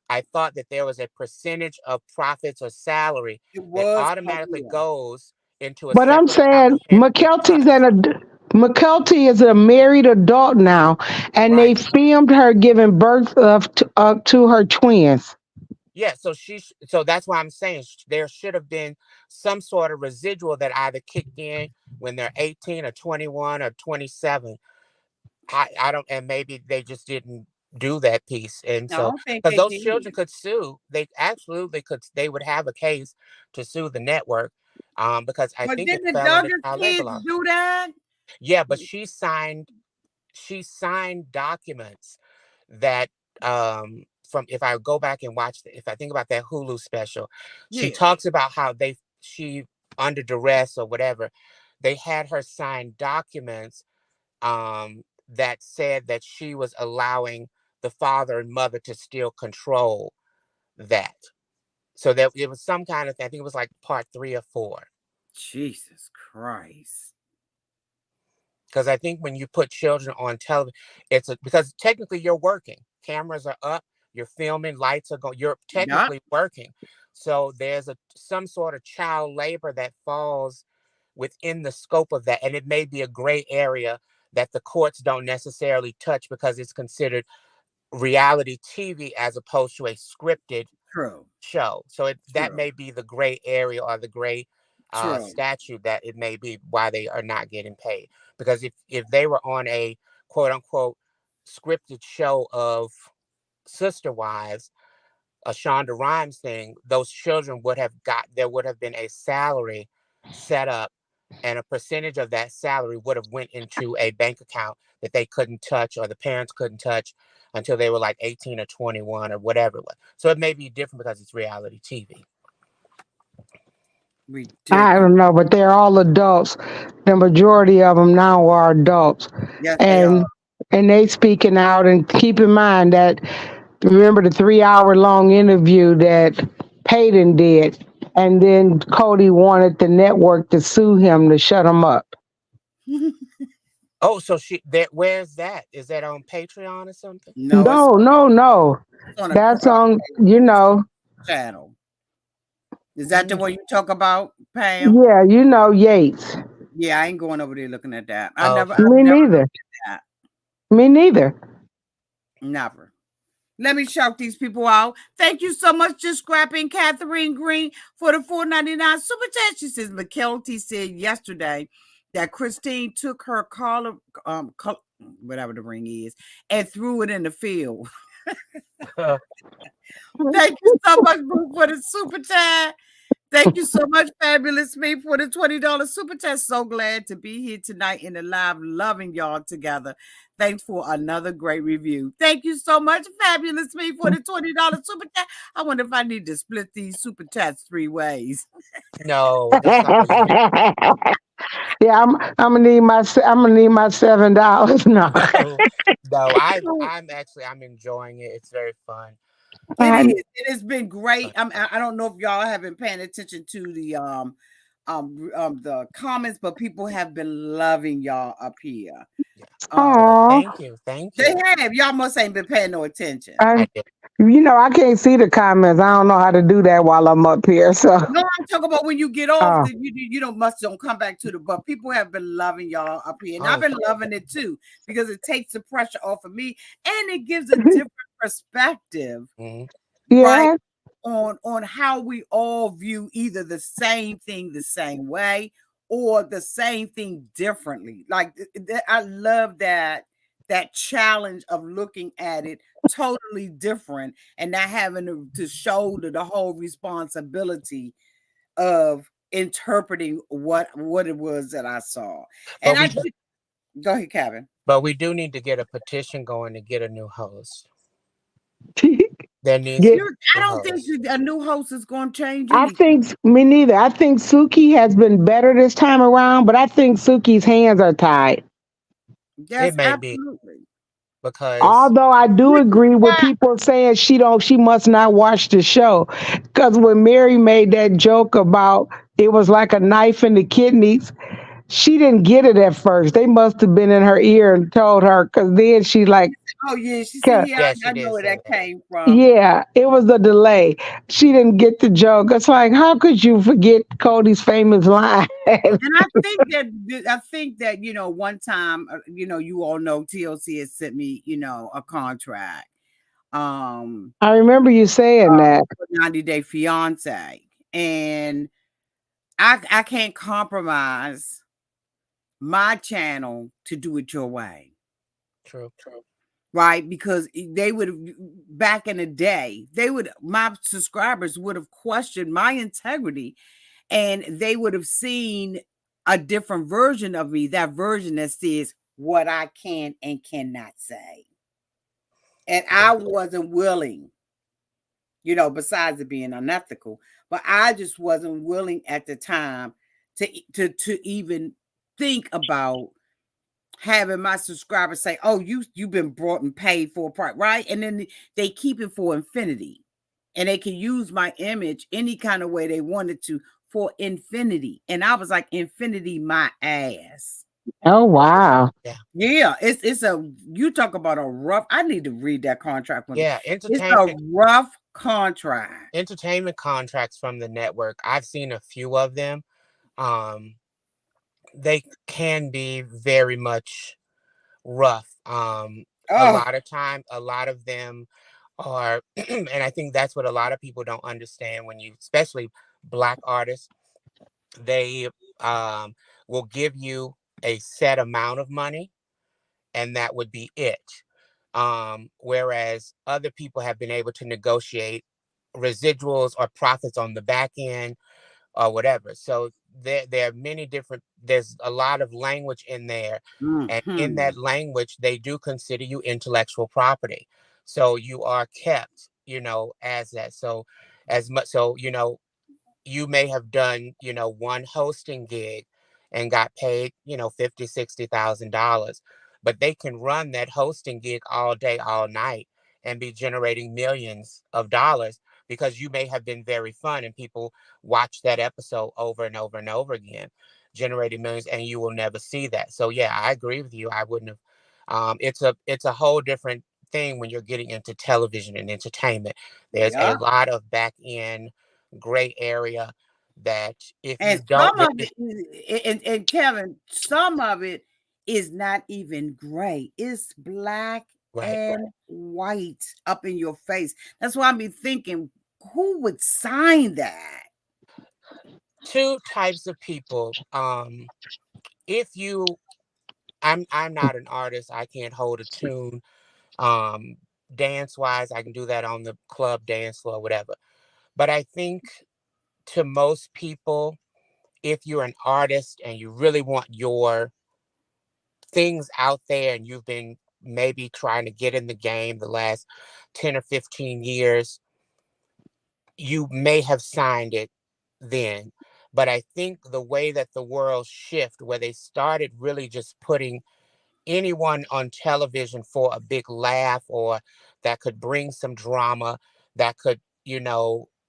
I thought that there was a percentage of profits or salary It that was automatically Korea. goes into a But I'm separate account saying and can't be touched. McKelty is a married adult now, and they Right. filmed her giving birth to her twins. Yeah, so so that's why I'm saying there should have been some sort of residual that either kicked in when they're 18 or 21 or 27. I don't, and maybe they just didn't do that piece. And No, I so, don't think because they those did. children could sue, they absolutely could, they would have a case to sue the network, because I But think it didn't the fell under Douglas child labor kids law. do that? Yeah, but she signed documents that from if I go back and watch if I think about that Hulu special, she Yeah. talks about how she under duress or whatever, they had her sign documents that said that she was allowing the father and mother to still control that. So that it was some kind of thing. I think it was like part 3 or 4. Jesus Christ. Because I think when you put children on television, because technically you're working. Cameras are up, you're filming, lights are going, you're Yup. technically working. So there's some sort of child labor that falls within the scope of that. And it may be a gray area that the courts don't necessarily touch because it's considered reality TV as opposed to a scripted True. show. So that True. may be the gray area or the gray True. statute that it may be why they are not getting paid. Because if they were on a quote unquote scripted show of Sister Wives, a Shonda Rhimes thing, those children there would have been a salary set up, and a percentage of that salary would have went into a bank account that they couldn't touch or the parents couldn't touch until they were like 18 or 21 or whatever it was. So it may be different because it's reality TV. I Ridiculous. don't know, but they're all adults. The majority of them now are adults, Yes, they are. and they speaking out. And keep in mind that remember the 3 hour long interview that Payton did, and then Cody wanted the network to sue him to shut him up. Oh, so where's that? Is that on Patreon or something? No, No, no, no. it's on a That's on, channel. Is that the one you talk about, Pam? yeah, Yates. Yeah, I ain't going over there looking at that. Okay. Me I've never neither. looked at that. Me neither. Never. Let me shout these people out. Thank you so much, Just Scrapping Catherine Green for the $4.99 super chat. She says McKelty said yesterday that Christine took her collar, whatever the ring is, and threw it in the field. Thank you so much, Boo, for the super chat. Thank you so much, Fabulous Me, for the $20 super chat. So glad to be here tonight in the live, loving y'all together. Thanks for another great review. Thank you so much, Fabulous Me, for the $20 super chat. I wonder if I need to split these super chats 3 ways. No, that's not what you do. Yeah, I'm gonna need my $7 now. No, no, I'm enjoying it. It's very fun. It is. It has been great. I don't know if y'all have been paying attention to the comments, but people have been loving y'all up here. Yeah. Um, Thank you. Thank they you. have. Y'all must ain't been paying no attention. I did. I can't see the comments. I don't know how to do that while I'm up here. So, No, I'm talking about when you get off, you don't come back to the. But people have been loving y'all up here, and I've Oh, been loving it too because it takes the pressure off of me, and it gives a different perspective, mhm. right? yeah. On how we all view either the same thing the same way or the same thing differently. Like I love that challenge of looking at it totally different and not having to shoulder the whole responsibility of interpreting what it was that I saw. But And we go ahead, Kevin. but we do need to get a petition going to get a new host. There needs to Get, be I a new don't think host. a new host is going to change I anything. think me neither. I think Suki has been better this time around, but I think Suki's hands are tied. It That's may be absolutely. because Although I do Which is agree with why, people saying she must not watch the show, because when Mary made that joke about it was like a knife in the kidneys, she didn't get it at first. They must have been in her ear and told her, because then she like, oh yeah, she said, "Ca- yeah, yeah, I she know did where say that that. came from. yeah, it was a delay. She didn't get the joke. It's like, how could you forget Cody's famous line? And I think that one time, you all know TLC has sent me, a contract. Um, I remember you saying that. for 90-Day Fiance, and I can't compromise my channel to do it your way. True. Right, because they would back in the day, my subscribers would have questioned my integrity, and they would have seen a different version of me, that version that says what I can and cannot say. And Yeah. I wasn't willing, besides it being unethical, but I just wasn't willing at the time to even think about having my subscribers say, "Oh, you've been brought and paid for a price," right? And then they keep it for infinity, and they can use my image any kind of way they wanted to for infinity. And I was like, "Infinity, my ass." Oh wow. Yeah. Yeah, it's a you talk about a rough. I need to read that contract one day. Yeah. It's a rough contract. Entertainment contracts from the network. I've seen a few of them. Um, they can be very much rough. Oh, A lot of them are, and I think that's what a lot of people don't understand when you, especially Black artists, they will give you a set amount of money, and that would be it. Whereas other people have been able to negotiate residuals or profits on the back end or whatever. So there are many different. There's a lot of language in there, and in mhm. that language, they do consider you intellectual property. So you are kept, as that. So as much. So you may have done, one hosting gig and got paid, 50, $60,000, but they can run that hosting gig all day, all night and be generating millions of dollars because you may have been very fun and people watch that episode over and over and over again, generating millions, and you will never see that. So yeah, I agree with you. I wouldn't have, it's a whole different thing when you're getting into television and entertainment. There's a Yeah. lot of back end gray area that if you And don't some of really it, and Kevin, some of it is not even gray. It's black right. and white up in your face. That's why I be thinking, who would sign that? Two types of people. If you I'm not an artist. I can't hold a tune. Um Dance wise, I can do that on the club dance floor, whatever. But I think to most people, if you're an artist and you really want your things out there and you've been maybe trying to get in the game the last 10 or 15 years, you may have signed it then. But I think the way that the world shift, where they started really just putting anyone on television for a big laugh or that could bring some drama, that could,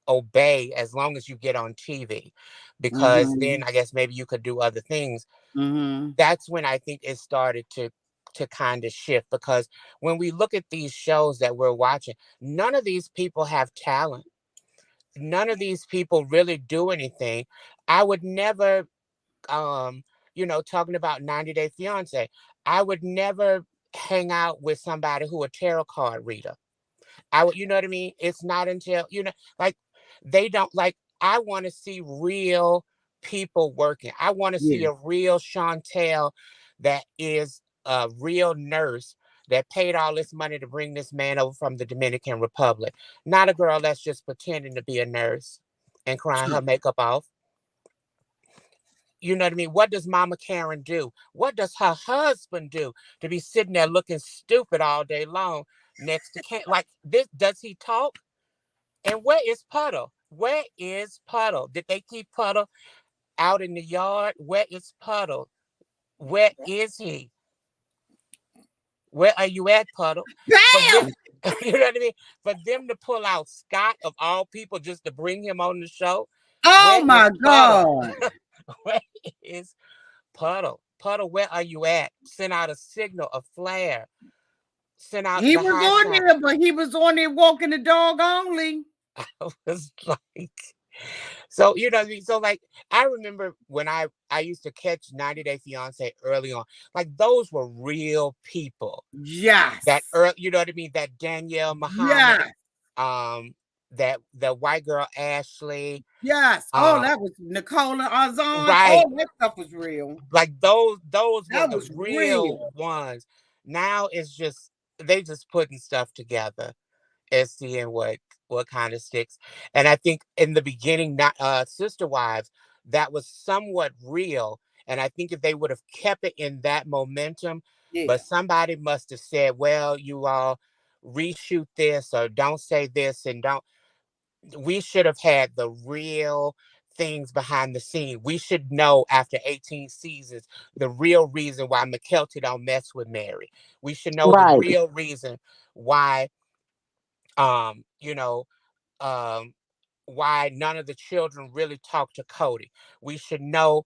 obey as long as you get on TV. Because then Mhm. I guess maybe you could do other things. Mhm. That's when I think it started to kind of shift, because when we look at these shows that we're watching, none of these people have talent. None of these people really do anything. I would never, um talking about 90 Day Fiance, I would never hang out with somebody who a tarot card reader. I would, you know what I mean? It's not until, like, they don't, like, I want to see real people working. I want to see Yeah. a real Chantel that is a real nurse that paid all this money to bring this man over from the Dominican Republic. Not a girl that's just pretending to be a nurse and crying her makeup off. You know what I mean? What does Mama Karen do? What does her husband do to be sitting there looking stupid all day long next to like this? Does he talk? And where is Puddle? Where is Puddle? Did they keep Puddle out in the yard? Where is Puddle? Where is he? Where are you at, Puddle? For them, Bam! you know what I mean? For them to pull out Scott of all people just to bring him on the show. Oh Where my is Puddle? God. Where is Puddle? Puddle, where are you at? Send out a signal, a flare. Send out He the was high on sign. there, but he was on there walking the dog only. I was like, so you know what I mean? So like I remember when I used to catch 90 Day Fiance early on, like those were real people. That Yes. early, you know what I mean? That Danielle Muhammad, Yes. um, that the white girl Ashley, Yes. Oh, um, that was Nicola Azan. right. Oh, that stuff was real. Like those were That the was real real. ones. Now it's just they just putting stuff together and seeing what kind of sticks. And I think in the beginning, not Sister Wives, that was somewhat real. And I think if they would have kept it in that momentum, but Yeah. somebody must have said, well, you all reshoot this or don't say this and don't we should have had the real things behind the scene. We should know after 18 seasons the real reason why McKelty don't mess with Meri. We should know the Right. real reason why you know, um, why none of the children really talk to Kody. We should know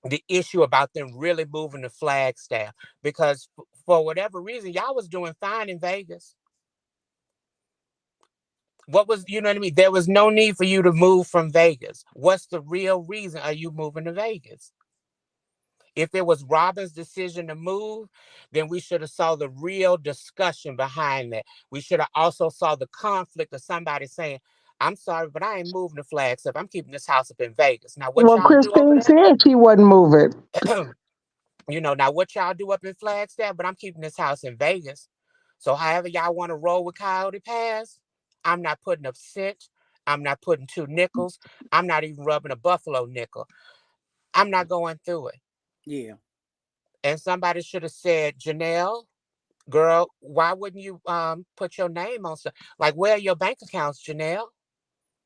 the issue about them really moving to Flagstaff because for whatever reason, y'all was doing fine in Vegas. What was, you know what I mean? There was no need for you to move from Vegas. What's the real reason are you moving to Vegas? If it was Robin's decision to move, then we should have saw the real discussion behind that. We should have also saw the conflict of somebody saying, I'm sorry, but I ain't moving to Flagstaff. I'm keeping this house up in Vegas. Now, what Well, y'all do over Christine said she wouldn't move it. there? Now what y'all do up in Flagstaff, but I'm keeping this house in Vegas. So however y'all want to roll with Coyote Pass, I'm not putting up cent. I'm not putting 2 nickels. I'm not even rubbing a buffalo nickel. I'm not going through it. Yeah. And somebody should have said, Janelle, girl, why wouldn't you put your name on stuff? Like, where are your bank accounts, Janelle?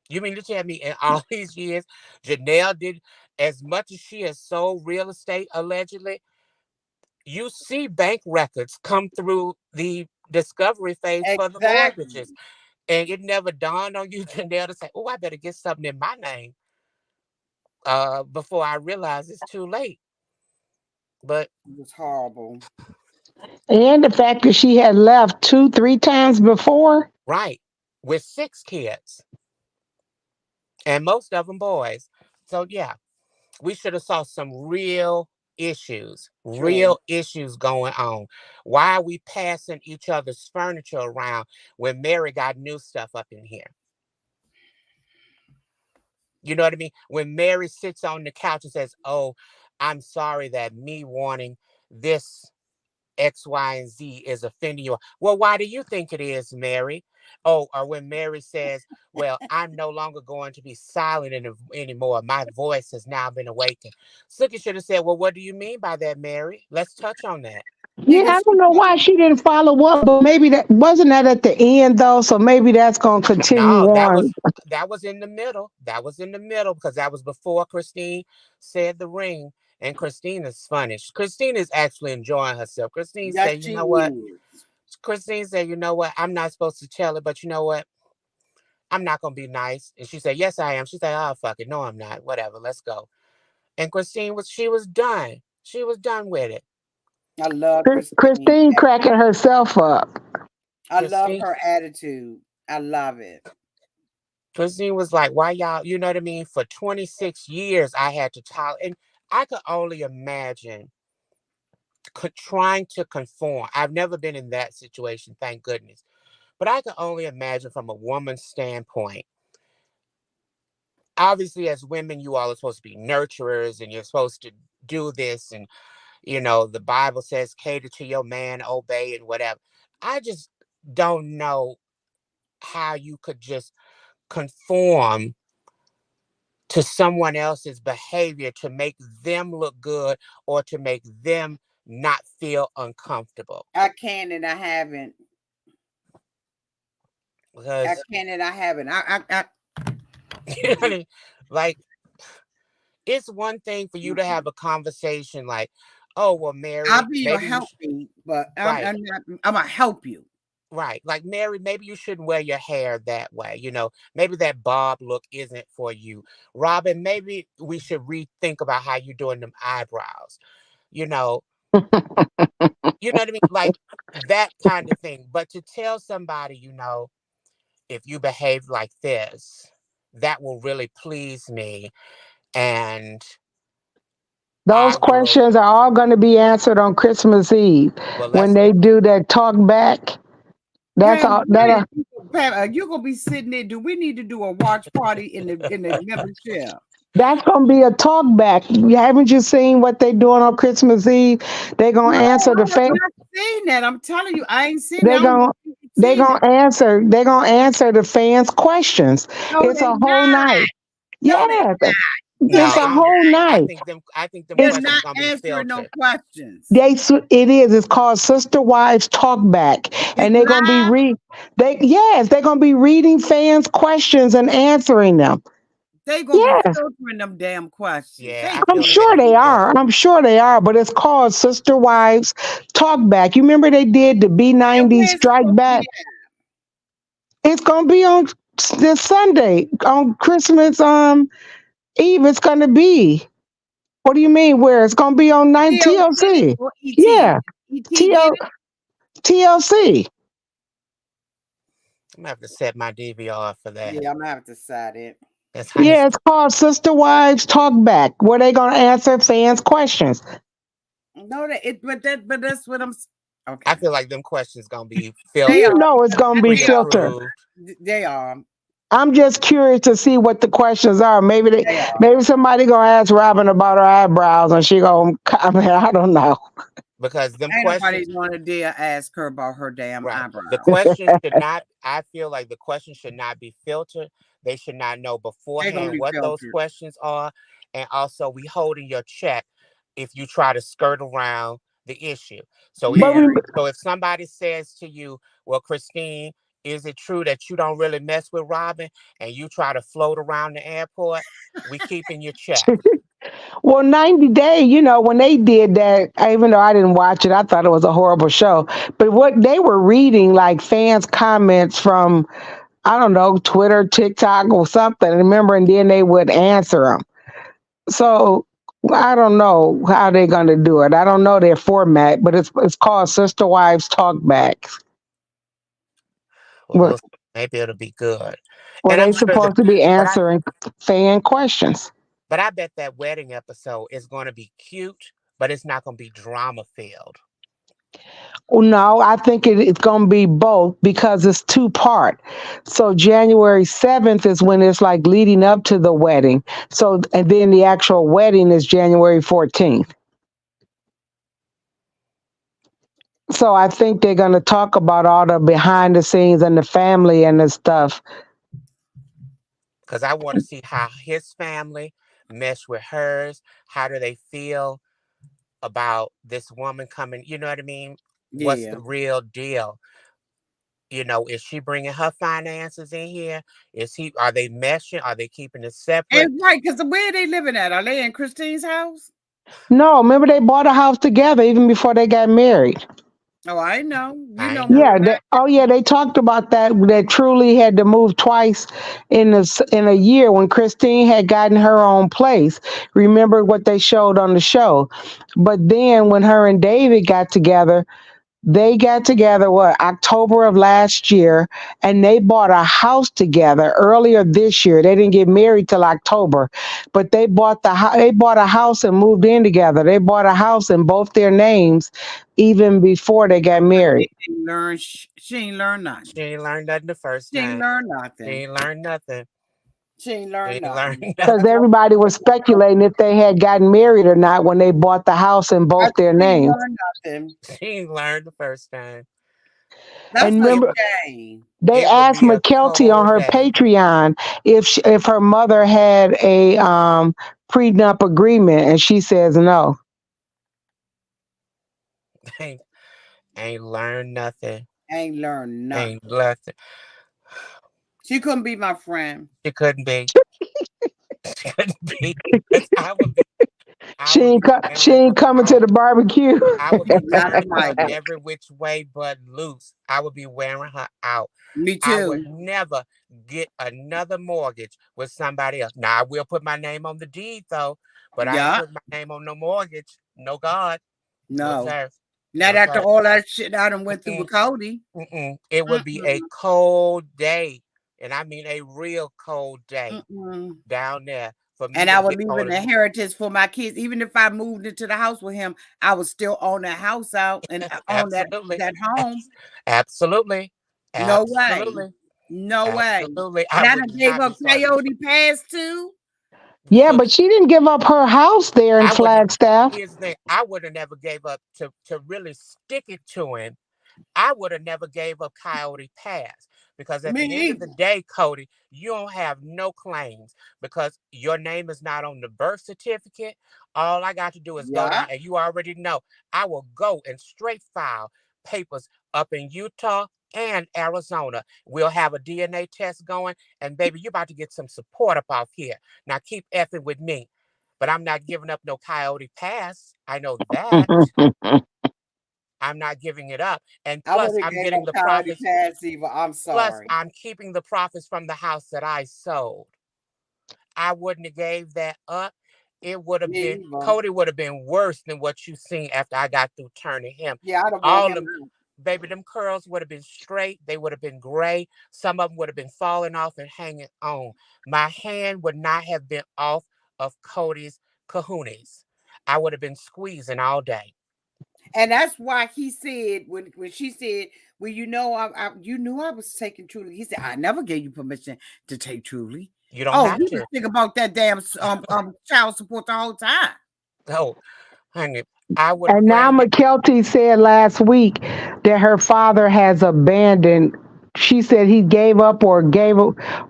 You mean to tell me in all these years, Janelle did as much as she has sold real estate allegedly? You see bank records come through the discovery phase for the Exactly. mortgages. And it never dawned on you, Janelle, to say, oh, I better get something in my name before I realize it's too late. But It was horrible. And the fact that she had left two, three times before. right, with 6 kids, and most of them boys. So yeah, we should have saw some True. real issues going on. Why are we passing each other's furniture around when Meri got new stuff up in here? You know what I mean? When Meri sits on the couch and says, oh, I'm sorry that me wanting this X, Y, and Z is offending you. Well, why do you think it is, Meri? Oh, or when Meri says, well, I'm no longer going to be silent anymore. My voice has now been awakened. Sookie should have said, well, what do you mean by that, Meri? Let's touch on that. Yeah, Didn't I she don't know why she didn't follow up, but maybe that wasn't that at the end though. So maybe that's gonna continue No, on. that was in the middle. That was in the middle because that was before Christine said the ring. And Christine is funny. Christine is actually enjoying herself. Christine Yes, said, you she know what? is. Christine said, you know what? I'm not supposed to tell it, but you know what? I'm not gonna be nice. And she said, yes, I am. She said, oh fuck it. No, I'm not. Whatever. Let's go. And Christine was done. She was done with it. I love Christine. Christine cracking herself up. I love Christine her attitude. I love it. Christine was like, why y'all, you know what I mean? For 26 years I had to tolerate, and I could only imagine trying to conform. I've never been in that situation, thank goodness. But I can only imagine from a woman's standpoint obviously as women, you all are supposed to be nurturers and you're supposed to do this. And, the Bible says cater to your man, obey and whatever. I just don't know how you could just conform to someone else's behavior to make them look good or to make them not feel uncomfortable. I can and I haven't. I Because can and I haven't. you know what I mean? Like, it's one thing for you to have a conversation like, oh well, I'll Meri, be your maybe you should, helpmeet, but right, I'm not. I'm gonna help you. right. Like, Meri, maybe you shouldn't wear your hair that way. Maybe that bob look isn't for you. Robin, maybe we should rethink about how you're doing them eyebrows. You know, you know what I mean? Like that kind of thing. But to tell somebody, if you behave like this, that will really please me. And Those I will, questions are all going to be answered on Christmas Eve well, when let's, they do that talk back. That's Pam, all. That Pam, you gonna be sitting there. Do we need to do a watch party in the membership? that's going to be a talk back. Haven't you seen what they doing on Christmas Eve? They're going No, to answer the I have fan. not seen that. I'm telling you, I ain't seen that. They're I don't know going. if you've They're seen gonna it. answer. They're gonna answer the fans' questions. No, It's they a whole not. night. No, they Yeah, no, it's no, they a I'm, whole night. I think them they're questions not going to be answering no filtered. questions. It is. It's called Sister Wives Talk Back, It's and they're gonna be live. read. They're gonna be reading fans' questions and answering them. They gonna be Yes, filtering them damn questions. Yeah, They I I'm feel ain't like they're sure going to they be are. filtered. I'm sure they are. But it's called Sister Wives Talk Back. You remember they did the and B90 where's it Strike supposed to be Back? at? It's gonna be on this Sunday on Christmas Eve. It's gonna be. What do you mean? Where it's gonna be on nine TLC TLC? or ET? Yeah, ET get TL, it? TLC. I'm going to have to set my DVR for that. Yeah, I'm gonna have to decide it. That's honey. Yeah, it's called Sister Wives Talk Back, where they gonna answer fans' questions. No, but that's what I okay. feel like them questions going to be They You filtered, are. know it's gonna be They are. filtered. pre-approved. They are. I'm just curious to see what the questions are. They are. Maybe somebody gonna ask Robin about her eyebrows, and she gonna comment. I don't know. Because them Ain't nobody questions, gonna dare ask her about her damn right? The eyebrows. questions should not. I feel like the questions should not be filtered. They should not know They're gonna beforehand be what those filtered. questions are, and also we holding your check if you try to skirt around the issue. So if But Yeah. you, we, so if somebody says to you, "Well, Christine, is it true that you don't really mess with Robin?" and you try to float around the airport, we keeping your check. well, 90 Day, when they did that, even though I didn't watch it, I thought it was a horrible show. But what they were reading, like fans' comments from, I don't know, Twitter, TikTok, or something. Remember, and then they would answer them. So I don't know how they're going to do it. I don't know their format, but it's called Sister Wives Talk Backs. Well, Where, maybe it'll be good, where and I'm they sure supposed to be but I answering fan questions. But I bet that wedding episode is going to be cute, but it's not going to be drama filled. No, I think it's going to be both because it's two part. So January 7th is when it's like leading up to the wedding. So, and then the actual wedding is January 14th. So I think they're going to talk about all the behind the scenes and the family and the stuff. Because I want to see how his family mesh with hers. How do they feel about this woman coming? You know what I mean? What's Yeah. the real deal? Is she bringing her finances in here? Are they meshing? Are they keeping it separate? And right, because where they living at? Are they in Christine's house? No, remember they bought a house together even before they got married. Oh, I know. You I know ain't know. more Yeah, than I. they talked about that. That Truly had to move twice in a year when Christine had gotten her own place. Remember what they showed on the show, but then when her and David got together, they got together what October of last year, and they bought a house together earlier this year. They didn't get married till October, but they bought a house and moved in together. They bought a house in both their names even before they got married. Learn. She ain't learned nothing. She ain't learned nothing the first She ain't time. learned She nothing. ain't learned nothing. She ain't She learned ain't learned nothing. Because nothing. everybody was speculating if they had gotten married or not when they bought the house in I both their she ain't names. learned nothing. She ain't learned the first time. That's And a It remember, shame. they it would asked be a McKelty on cold her day. Patreon if her mother had a prenup agreement, and she says no. ain't ain't learned nothing. Ain't learned nothing. Ain't nothing. She couldn't be my friend. She couldn't be. She couldn't be. 'Cause I would be She wearing her. ain't coming to the barbecue. I would be Not wearing her invited. every which way but loose. I would be wearing her out. Me I would too. never get another mortgage with somebody else. Now I will put my name on the deed though, but I ain't Yeah. putting my name on no mortgage. No God. No No. sir. Not No after sir. all that shit I done went through Mm-mm, with Cody. mm-mm. It would be a Mm-mm. cold day, and I mean a real cold day Mm-mm. down there for me And to I would get leave on an a inheritance for my kids. Even if I moved into the house with him, I would still own that house out and own absolutely, that home. absolutely, No way. absolutely. No way. Absolutely. I And I would done gave not be up starting no Coyote Pass too. Yeah, but she didn't give up her house there in I wouldn't Flagstaff. here's the thing. I would have never gave up to really stick it to him. I would have never gave up Coyote Pass because at Me the end of the either. day, Cody, you don't have no claims because your name is not on the birth certificate. All I got to do is go Yeah. down, and you already know I will go and straight file papers up in Utah and Arizona. We'll have a DNA test going, and baby, you're about to get some support up off here. Now keep effing with me. But I'm not giving up no Coyote Pass. I know that. I'm not giving it up. And I plus, would have I'm gave up getting the Coyote profits. Pass either. I'm Plus, sorry. I'm keeping the profits from the house that I sold. I wouldn't have gave that up. It would have Me been either. Cody would have been worse than what you seen after I got through turning him. Yeah, I'd have want All him them out. baby, them curls would have been straight. They would have been gray. Some of them would have been falling off and hanging on. My hand would not have been off of Cody's kahunas. I would have been squeezing all day. And that's why he said when she said, "Well, you know, you knew I was taking Truly." He said, "I never gave you permission to take Truly." You don't Oh, have he was to. thinking about that damn child support the whole time. Oh, honey, I would And now granted. McKelty said last week that her father has abandoned. She said he gave up or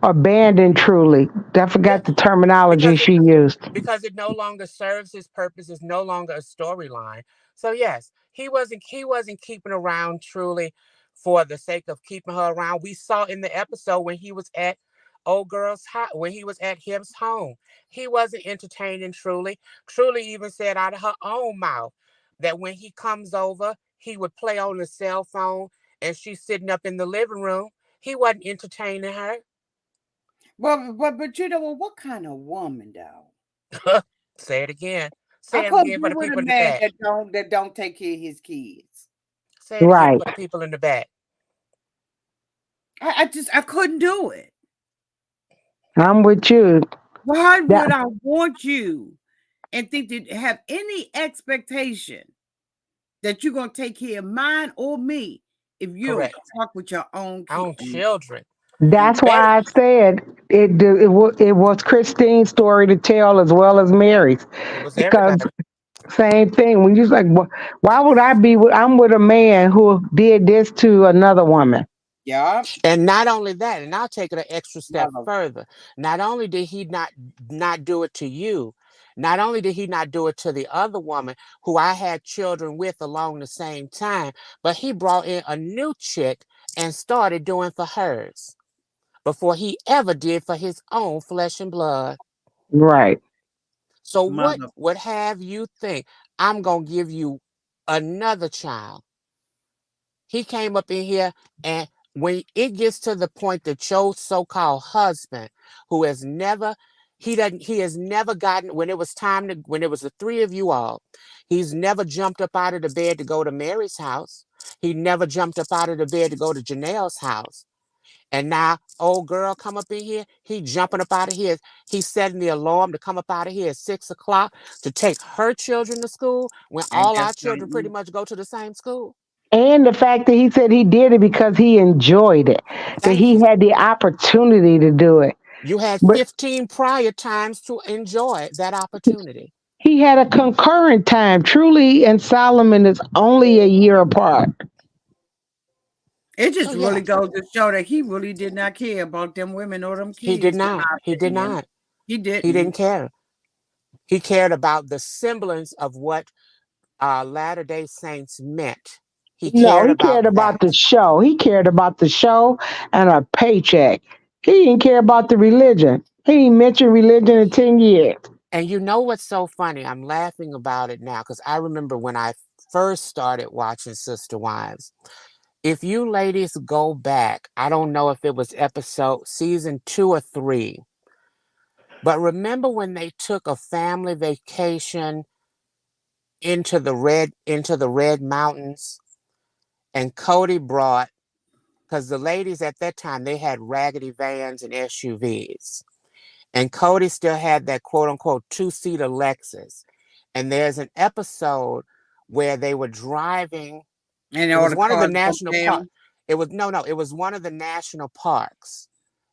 abandoned Truly. I Yeah, forgot the terminology because it she used. because it no longer serves his purpose. It's no longer a storyline. So yes, he wasn't keeping around Truly for the sake of keeping her around. We saw in the episode when he was at old girl's house, when he was at his home, he wasn't entertaining Truly. Truly even said out of her own mouth that when he comes over, he would play on the cell phone and she's sitting up in the living room. He wasn't entertaining her. But you know what kind of woman though? Say it again. I Say it couldn't again be for the with a people in the man back. that don't take care of his kids. Say it again Right. for the people in the back. I couldn't do it. I'm with you. Why That would I want you and think that have any expectation that you're gonna take care of mine or me if you don't Correct. talk with your own Our kids? own children. that's Better. why I said it was Christine's story to tell as well as Mary's, It was because everybody. same thing. When you like, why would I be? I'm with a man who did this to another woman. Yeah, And not only that, and I'll take it an extra step mother. further. Not only did he not do it to you, not only did he not do it to the other woman who I had children with along the same time, but he brought in a new chick and started doing for hers before he ever did for his own flesh and blood. Right. So what Mother. would have you think I'm gonna give you another child? He came up in here, and when it gets to the point that your so-called husband, who has never, he has never gotten when it was time to when it was the three of you all, he's never jumped up out of the bed to go to Mary's house. He never jumped up out of the bed to go to Janelle's house. And now, old girl come up in here. He jumping up out of here. He's setting the alarm to come up out of here at 6 o'clock to take her children to school when Ain't all that our children pretty something? much go to the same school. And the fact that he said he did it because he enjoyed it, that Thank he you. had the opportunity to do it. You had But 15 prior times to enjoy that opportunity. he had a concurrent time. Truly and Solomon is only a year apart. It So just really yeah, goes to show that he really did not care about them women or them he did kids, in not. my He did opinion. not. He He didn't didn't. care. He cared about the semblance of what Latter day Saints meant. He No, cared he cared about about that. the show. He cared about the show and a paycheck. He didn't care about the religion. He didn't mention religion in 10 years. And you know what's so funny? I'm laughing about it now because I remember when I first started watching Sister Wives. If you ladies go back, I don't know if it was episode season 2 or 3, but remember when they took a family vacation into the Red Mountains, and Kody brought, because the ladies at that time they had raggedy vans and SUVs. And Kody still had that quote unquote two-seater Lexus. And there's an episode where they were driving. And It all was the one of the cars broke national park. down. It was no, no. It was one of the national parks,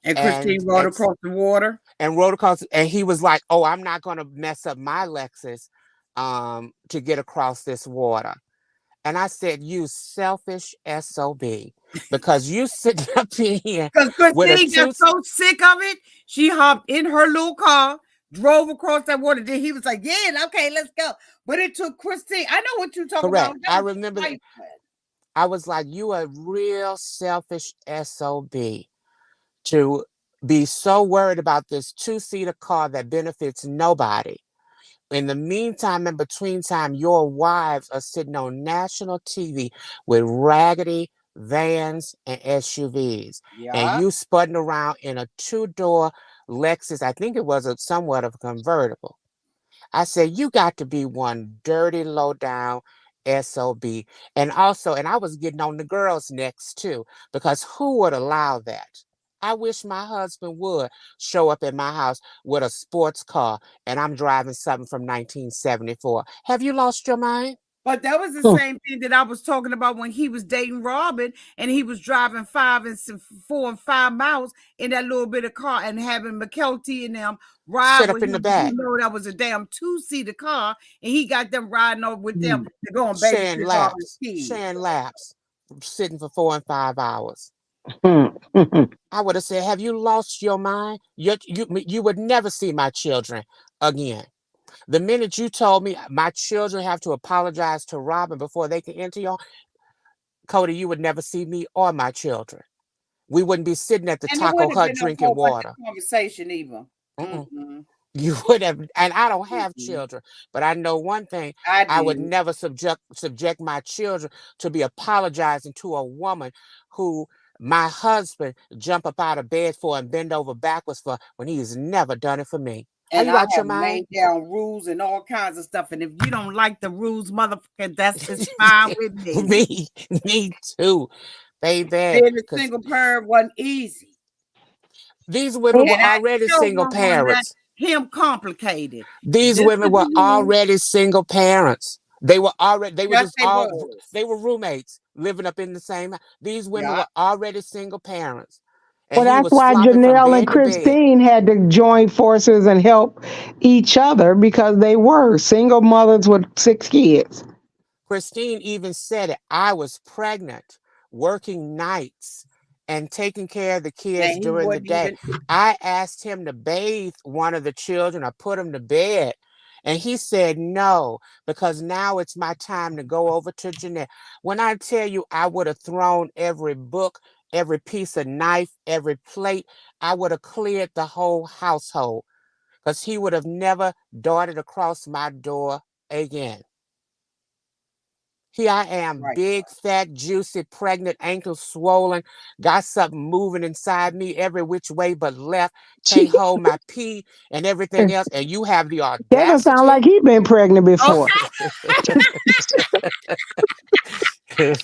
And and Christine rode across the water. rode across. And he was like, "Oh, I'm not going to mess up my Lexus, to get across this water." And I said, "You selfish sob, because you sitting up in here Because with a Christine got two." so sick of it, she hopped in her little car, drove across that water. Then he was like, yeah, okay, let's go. But it took Christine. I know what you're talking about. Correct. That I was remember. trifling. I was like, "You a real selfish sob to be so worried about this two-seater car that benefits nobody. In the meantime, in between time, your wives are sitting on national TV with raggedy vans and SUVs, and Yeah. you spudding around in a two-door Lexus. I think it was somewhat of a convertible." I said, "You got to be one dirty, low down SOB." And also, and I was getting on the girls' necks too, because who would allow that? I wish my husband would show up at my house with a sports car and I'm driving something from 1974. Have you lost your mind? But that was the Hmm. same thing that I was talking about when he was dating Robin and he was driving 4 and 5 miles in that little bit of car and having McKelty and them ride Sit with up in the him. You back, know, that was a damn two-seater car and he got them riding over with them to go and sharing babysit Robin's laps, kids. sharing laps, sitting for 4 and 5 hours. Hmm. I would have said, "Have you lost your mind? You would never see my children again." The minute you told me my children have to apologize to Robin before they can enter your Kody, you would never see me or my children. We wouldn't be sitting at the And it taco wouldn't have hut been a drinking whole bunch water. of conversation either. Mm-mm. Mm-mm. You would have, and I don't have Mm-mm. children, but I know one thing: I I would did. never subject my children to be apologizing to a woman who my husband jump up out of bed for and bend over backwards for when he's never done it for me. Are And you I out your have mind? laid down rules and all kinds of stuff. And if you don't like the rules, motherfucker, that's just fine with me. me, me too, baby. Being a Because single parent wasn't easy. these women were And I already sure single won't want to let parents. him complicated. These This women is the were rule. already single parents. They were Yes, just they all, was. they were roommates living up in the same. These women Yeah. were already single parents. And Well, he that's was why flopping from Janelle and bed to bed. Christine had to join forces and help each other because they were single mothers with 6 kids. Christine even said it. I was pregnant, working nights, and taking care of the kids And he during the wasn't day. even. I asked him to bathe one of the children or put him to bed. And he said no, because now it's my time to go over to Janelle. When I tell you I would have thrown every book, every piece of knife, every plate, I would have cleared the whole household because he would have never darted across my door again. Here I am, Right. big, fat, juicy, pregnant, ankles swollen, got something moving inside me every which way but left, can't hold my pee and everything else. And you have the That don't sound like audacity. he been pregnant before. Okay.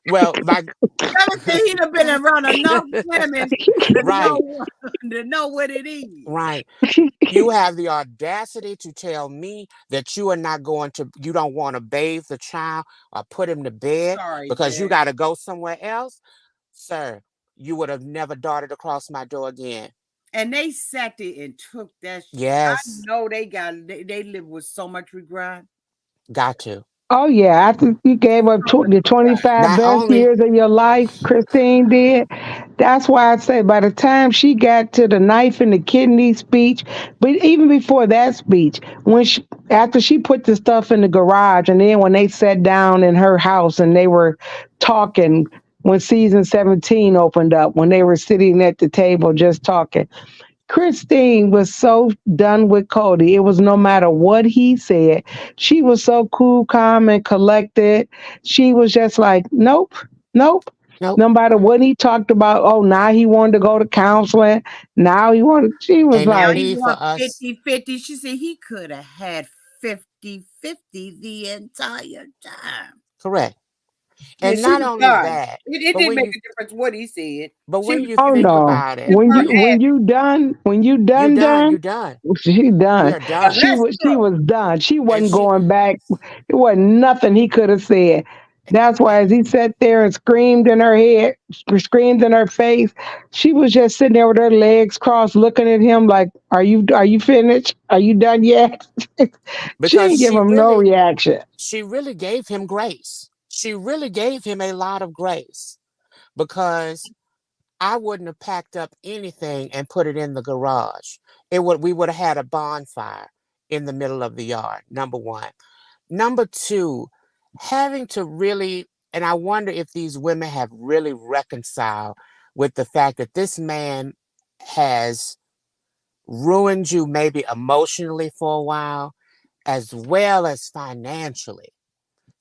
Well, my Let me see. He'd have been around enough women to right, know what it is. right. You have the audacity to tell me that you are not going to, you don't want to bathe the child or put him to bed Sorry, because you Jay. got to go somewhere else, sir. You would have never darted across my door again. And they sat there and took that. I Yes, know they live with so much regret. got to. Oh yeah, after you gave up So much the regret. 25 Not best only, years of your life, Christine did. That's why I say by the time she got to the knife and the kidney speech, but even before that speech, after she put the stuff in the garage, and then when they sat down in her house and they were talking, when season 17 opened up, when they were sitting at the table just talking, Christine was so done with Kody. It was no matter what he said. She was so cool, calm, and collected. She was just like, nope, nope. nope. No matter what he talked about, oh, now he wanted to go to counseling. Now he wanted, she was Ain't no Now like, he need for want us. 50-50. She said he could have had 50-50 the entire time. Correct. Yeah, And she not was only done. that, It but didn't when make you a difference what he said. but She when was you oh think no. about it, in her head. When you you done done, done, you done. she We done. are done. She Let's was done. She And wasn't she going back. It wasn't nothing he could have said. That's why as he sat there and screamed in her head, screamed in her face, she was just sitting there with her legs crossed, looking at him like, are you finished? Are you done yet?" She because didn't give him no reaction. she really gave him grace. She really gave him a lot of grace because I wouldn't have packed up anything and put it in the garage. We would have had a bonfire in the middle of the yard. Number one. Number two, having to really, and I wonder if these women have really reconciled with the fact that this man has ruined you maybe emotionally for a while as well as financially.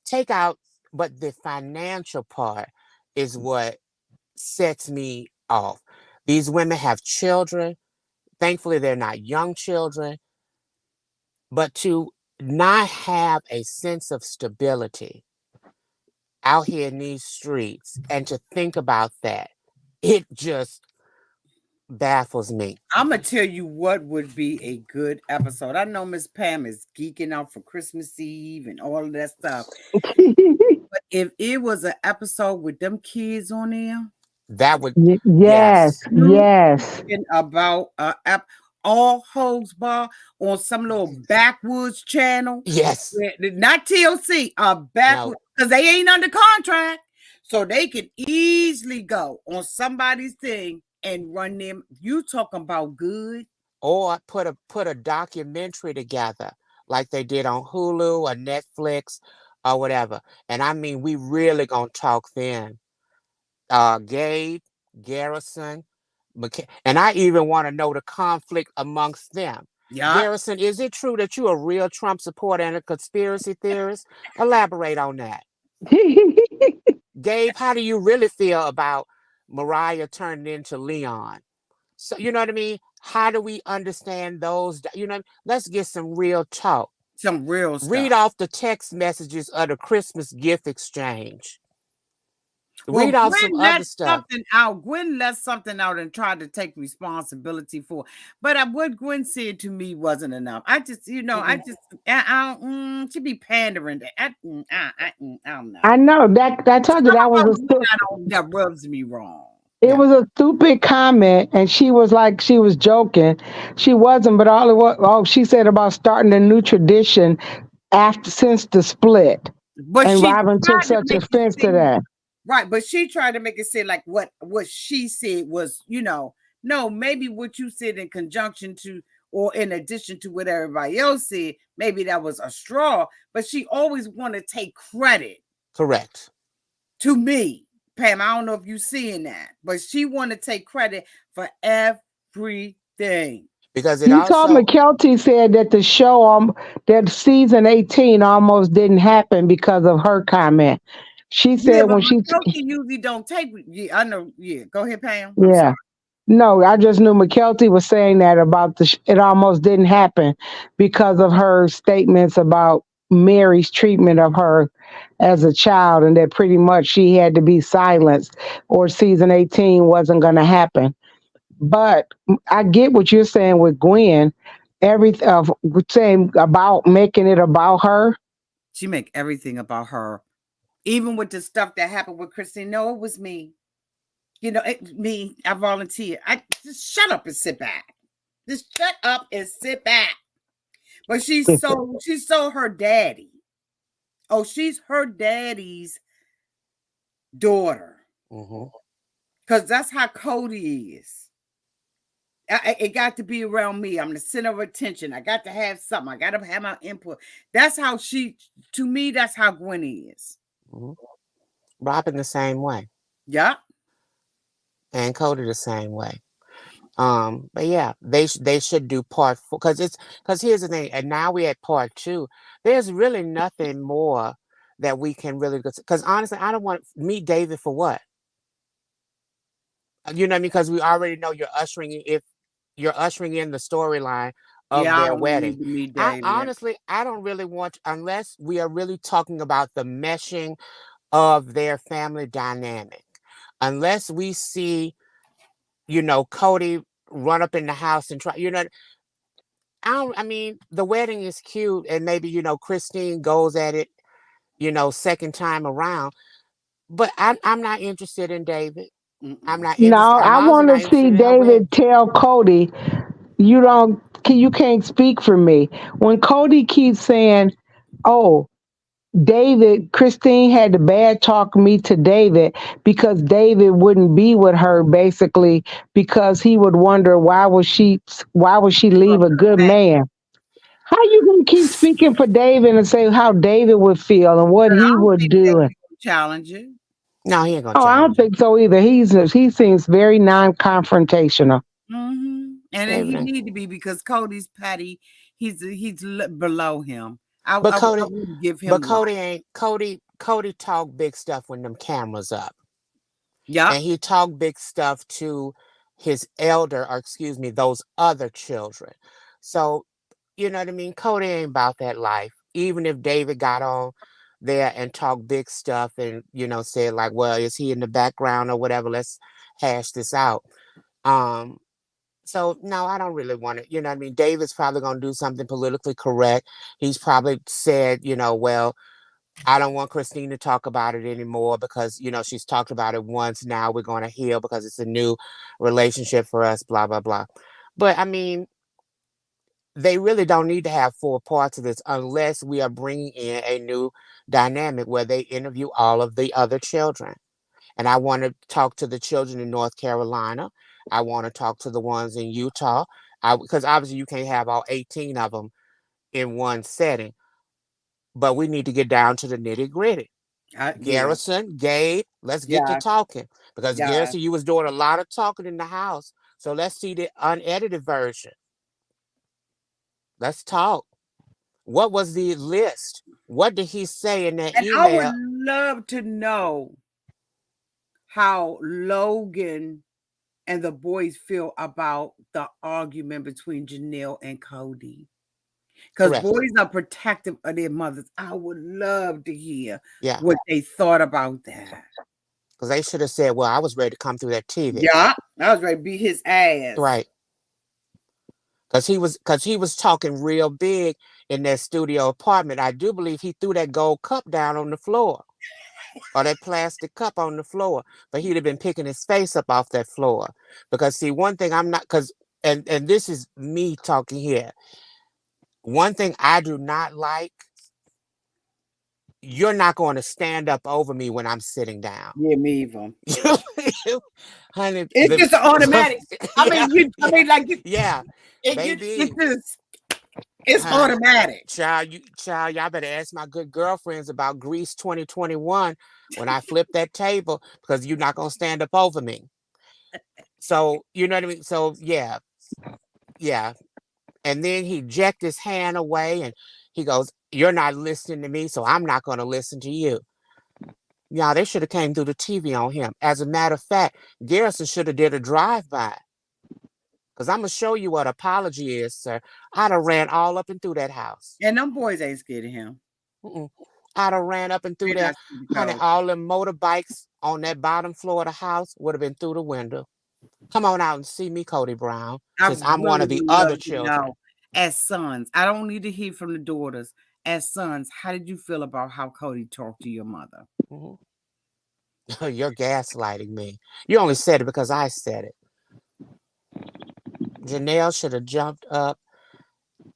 Take out, but the financial part is what sets me off. These women have children. Thankfully, they're not young children, but to not have a sense of stability out here in these streets and to think about that, it just baffles me. I'm gonna tell you what would be a good episode. I know Miss Pam is geeking out for Christmas Eve and all of that stuff. But if it was an episode with them kids on there, That would, Yes, yes, you yes. talking about all hogs bar on some little backwoods channel, yes, not TLC, no, backwoods, because they ain't under contract, so they can easily go on somebody's thing and run them. You talking about good? or put a documentary together like they did on Hulu or Netflix or whatever. And I mean, we really gonna talk then. Gabe, Garrison, and I even want to know the conflict amongst them. Yeah, Garrison, is it true that you're a real Trump supporter and a conspiracy theorist? Elaborate on that. Gabe, how do you really feel about Mariah turning into Leon? So, you know what I mean? How do we understand those? You know, let's get some real talk. some real Read stuff. off the text messages of the Christmas gift exchange. Well, Read off some other stuff. Gwen let something out and tried to take responsibility for. But what Gwen said to me wasn't enough. I just, Mm-mm. she be pandering. I don't know. I know that I told you Some that of was her a Gwen that rubs me wrong. it Yeah. was a stupid comment, and she was like she was joking. She wasn't, but all it was, oh, she said about starting a new tradition after since the split, But and she Robin took tried to such make it offense to seem that. right, but she tried to make it seem like what she said was, no, maybe what you said in conjunction to or in addition to what everybody else said, maybe that was a straw, but she always want to take credit Correct. to me. Pam, I don't know if you seeing that, but she want to take credit for everything. Because it You told also, McKelty said that the show that season 18 almost didn't happen because of her comment. She Yeah, said but when she McKelty usually don't take. Yeah, I know. Yeah, go ahead, Pam. I'm sorry. yeah. No, I just knew McKelty was saying that about it almost didn't happen because of her statements about Mary's treatment of her as a child, and that pretty much she had to be silenced or season 18 wasn't going to happen. But I get what you're saying with Gwen, everything of saying about making it about her. She make everything about her. Even with the stuff that happened with Christine. No, it was me. Me. I volunteered. just shut up and sit back. Just shut up and sit back. But she's so her daddy. Oh, she's her daddy's daughter. Mm-hmm. Because that's how Kody is. It got to be around me. I'm the center of attention. I got to have something. I got to have my input. That's how to me, that's how Gwen is. Mm-hmm. Robin the same way. Yeah. And Kody the same way. But yeah, they should do part 4 because here's the thing, and now we're at part 2. There's really nothing more that we can really because honestly, I don't want to meet David for what. You know what I mean? Because we already know if you're ushering in the storyline of Yeah, I their don't wedding. need to meet I David. honestly, I don't really want unless we are really talking about the meshing of their family dynamic. Unless we see, Kody run up in the house and try, I mean, the wedding is cute and maybe, Christine goes at it, second time around. But I'm not interested in David. I'm Mm-mm. not No, interested. I'm I also want not to see interested in her wedding. David tell Cody, you can't speak for me. When Cody keeps saying, "Oh, Christine had the bad talk me to David because David wouldn't be with her basically because he would wonder why would she leave a good man?" How you gonna keep speaking for David and say how David would feel and what I he don't would think do? David will challenge you. No, he ain't gonna Oh, I don't challenge her. think so either. He seems very non-confrontational. And then David he ain't. need to be because Cody's petty. He's below him. But I Cody, wouldn't give but him life. Cody ain't Cody. Cody talk big stuff when them cameras up, Yep. and he talked big stuff to his elder, or excuse me, those other children. So you know what I mean. Cody ain't about that life. Even if David got on there and talked big stuff and said like, well, is he in the background or whatever? Let's hash this out. Um, So no, I don't really want it. You know what I mean? David's probably gonna do something politically correct. He's probably said, well, I don't want Christine to talk about it anymore because, she's talked about it once. Now we're gonna heal because it's a new relationship for us, blah, blah, blah. But I mean, they really don't need to have 4 parts of this unless we are bringing in a new dynamic where they interview all of the other children. And I want to talk to the children in North Carolina. I want to talk to the ones in Utah. Because obviously you can't have all 18 of them in one setting. But we need to get down to the nitty gritty. Yeah. Garrison, Gabe, let's get to Yeah. talking. Because Yeah. Garrison, you was doing a lot of talking in the house. So let's see the unedited version. Let's talk. What was the list? What did he say in that And I would email? love to know how Logan and the boys feel about the argument between Janelle and Cody. Because Correct. boys are protective of their mothers. I would love to hear Yeah. what they thought about that. Because they should have said, well, I was ready to come through that TV. Yeah, I was ready to beat his ass. Right. Because he was talking real big in that studio apartment. I do believe he threw that gold cup down on the floor or that plastic cup on the floor, but he'd have been picking his face up off that floor. Because see, one thing I'm not because and this is me talking here. One thing I do not like, you're not going to stand up over me when I'm sitting down. Yeah, me either. Honey, It's just an automatic. I yeah, mean, like yeah, it's baby. just it's Honey, automatic. y'all better ask my good girlfriends about Greece 2021 when I flip that table because you're not gonna stand up over me. So you know what I mean. So yeah, yeah. And then he jacked his hand away and he goes, "You're not listening to me, so I'm not gonna listen to you." Yeah, they should have came through the TV on him. As a matter of fact, Garrison should have did a drive-by. Because I'm gonna show you what apology is, sir. I'd have ran all up and through that house. And them boys ain't scared of him. Mm-mm. I'd have ran up and through They're there. not scared of Honey, Cody. all them motorbikes on that bottom floor of the house would have been through the window. Come on out and see me, Cody Brown, I since I'm one really of the would other love to children. know, as sons, I don't need to hear from the daughters. As sons, how did you feel about how Cody talked to your mother? Mhm. You're gaslighting me. You only said it because I said it. Janelle should have jumped up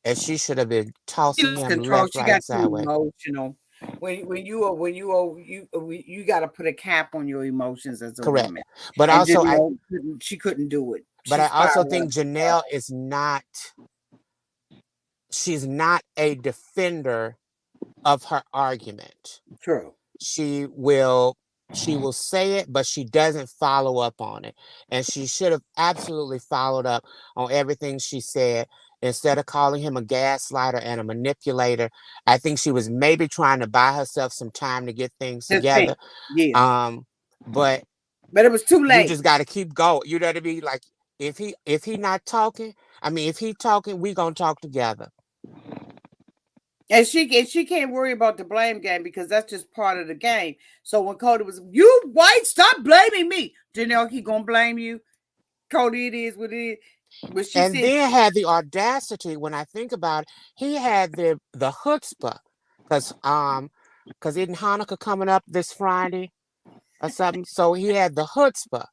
and she should have been She tossing lost him control. left, She right, got and too sideways. emotional. You got to put a cap on your emotions as a Correct. woman. But And also I Janelle she couldn't do it. but She I also spiraled think Janelle is not she's not a defender of her argument. True. She will say it, but she doesn't follow up on it. And she should have absolutely followed up on everything she said instead of calling him a gaslighter and a manipulator. I think she was maybe trying to buy herself some time to get things To think. together. Yeah. But But it was too you late. just got to keep going. You know what I mean? Like if he not talking, I mean if he talking, we gonna talk together. And she can't worry about the blame game because that's just part of the game. So when Kody was, you white, stop blaming me. Janelle, he gonna blame you. Kody, it is what it is. But she And said, then had the audacity, when I think about it, he had the chutzpah, because isn't Hanukkah coming up this Friday or something? So he had the chutzpah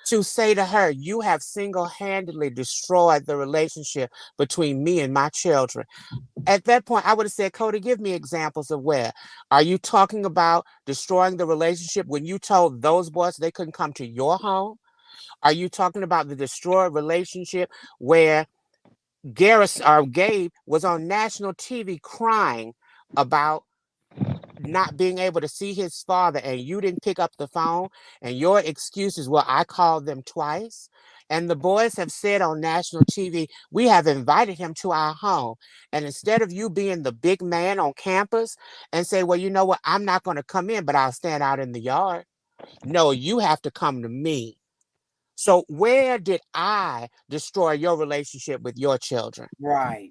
to say to her, "You have single-handedly destroyed the relationship between me and my children." At that point, I would have said, "Kody, give me examples of where. Are you talking about destroying the relationship when you told those boys they couldn't come to your home? Are you talking about the destroyed relationship where Garrus or Gabe was on national TV crying about not being able to see his father and you didn't pick up the phone and your excuse is, well, I called them twice? And the boys have said on national TV, we have invited him to our home. And instead of you being the big man on campus and say, well, you know what, I'm not going to come in, but I'll stand out in the yard. No, you have to come to me. So where did I destroy your relationship with your children? right.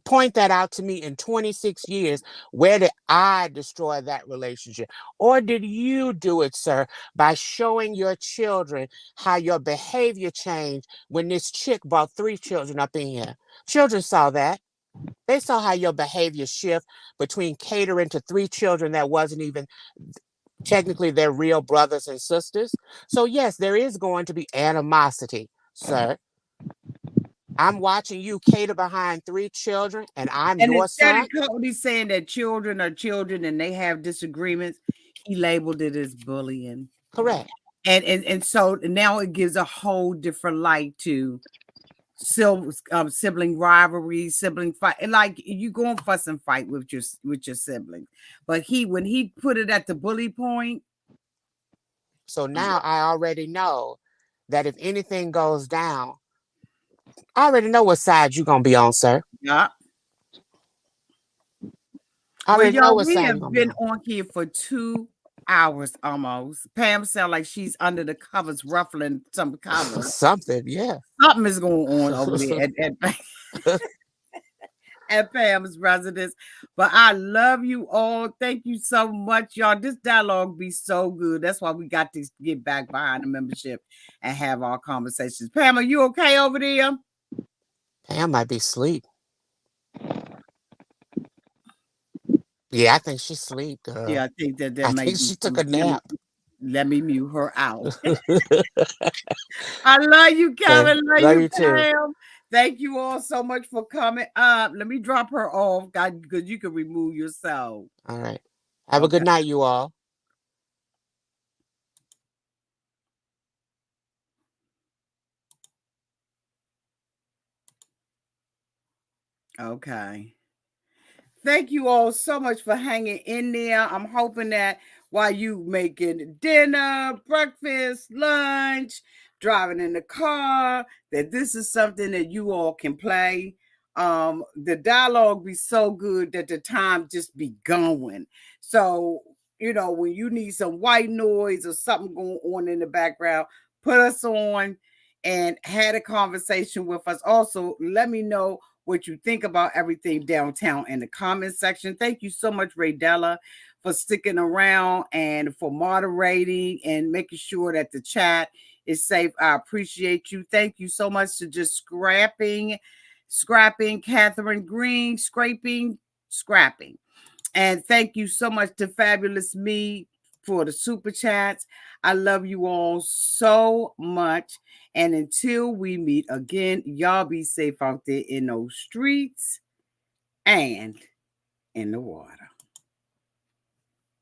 Point that out to me in 26 years. Where did I destroy that relationship? Or did you do it, sir, by showing your children how your behavior changed when this chick brought 3 children up in here? Children saw that. They saw how your behavior shift between catering to 3 children that wasn't even technically their real brothers and sisters. So, yes, there is going to be animosity, sir. I'm watching you cater behind 3 children, and I'm And your instead of son. Cody saying that children are children and they have disagreements, he labeled it as bullying. Correct. And so now it gives a whole different light to sibling rivalry, sibling fight. And like you go and fuss and fight with your siblings. But when he put it at the bully point. So now I already know that if anything goes down, I already know what side you're going to be on, sir. Yeah. I Well, already know y'all, what we side you're have going to be been on. on here for 2 hours almost. Pam sounds like she's under the covers, ruffling some covers. Something, yeah. Something is going on over there at Pam's residence. But I love you all. Thank you so much, y'all. This dialogue be so good. That's why we got to get back behind the membership and have our conversations. Pam, are you okay over there? Pam might be asleep. Yeah, I think she's asleep, girl. Yeah, I think that I may think be. she took a nap. Let me mute her out. I love you, Okay. Kevin. Love Love you, you too. Pam. Thank you all so much for coming up. Let me drop her off, God, because you can remove yourself. All right. Have a Okay. good night, you all. Okay. Thank you all so much for hanging in there. I'm hoping that while you making dinner, breakfast, lunch, driving in the car, that this is something that you all can play. The dialogue be so good that the time just be going. So, when you need some white noise or something going on in the background, put us on and had a conversation with us. Also, let me know what you think about everything downtown in the comment section. Thank you so much, Raydella, for sticking around and for moderating and making sure that the chat is safe. I appreciate you. Thank you so much to just scrapping, Catherine Green, scraping. And thank you so much to Fabulous Me for the super chats. I love you all so much. And until we meet again, y'all be safe out there in those streets and in the water.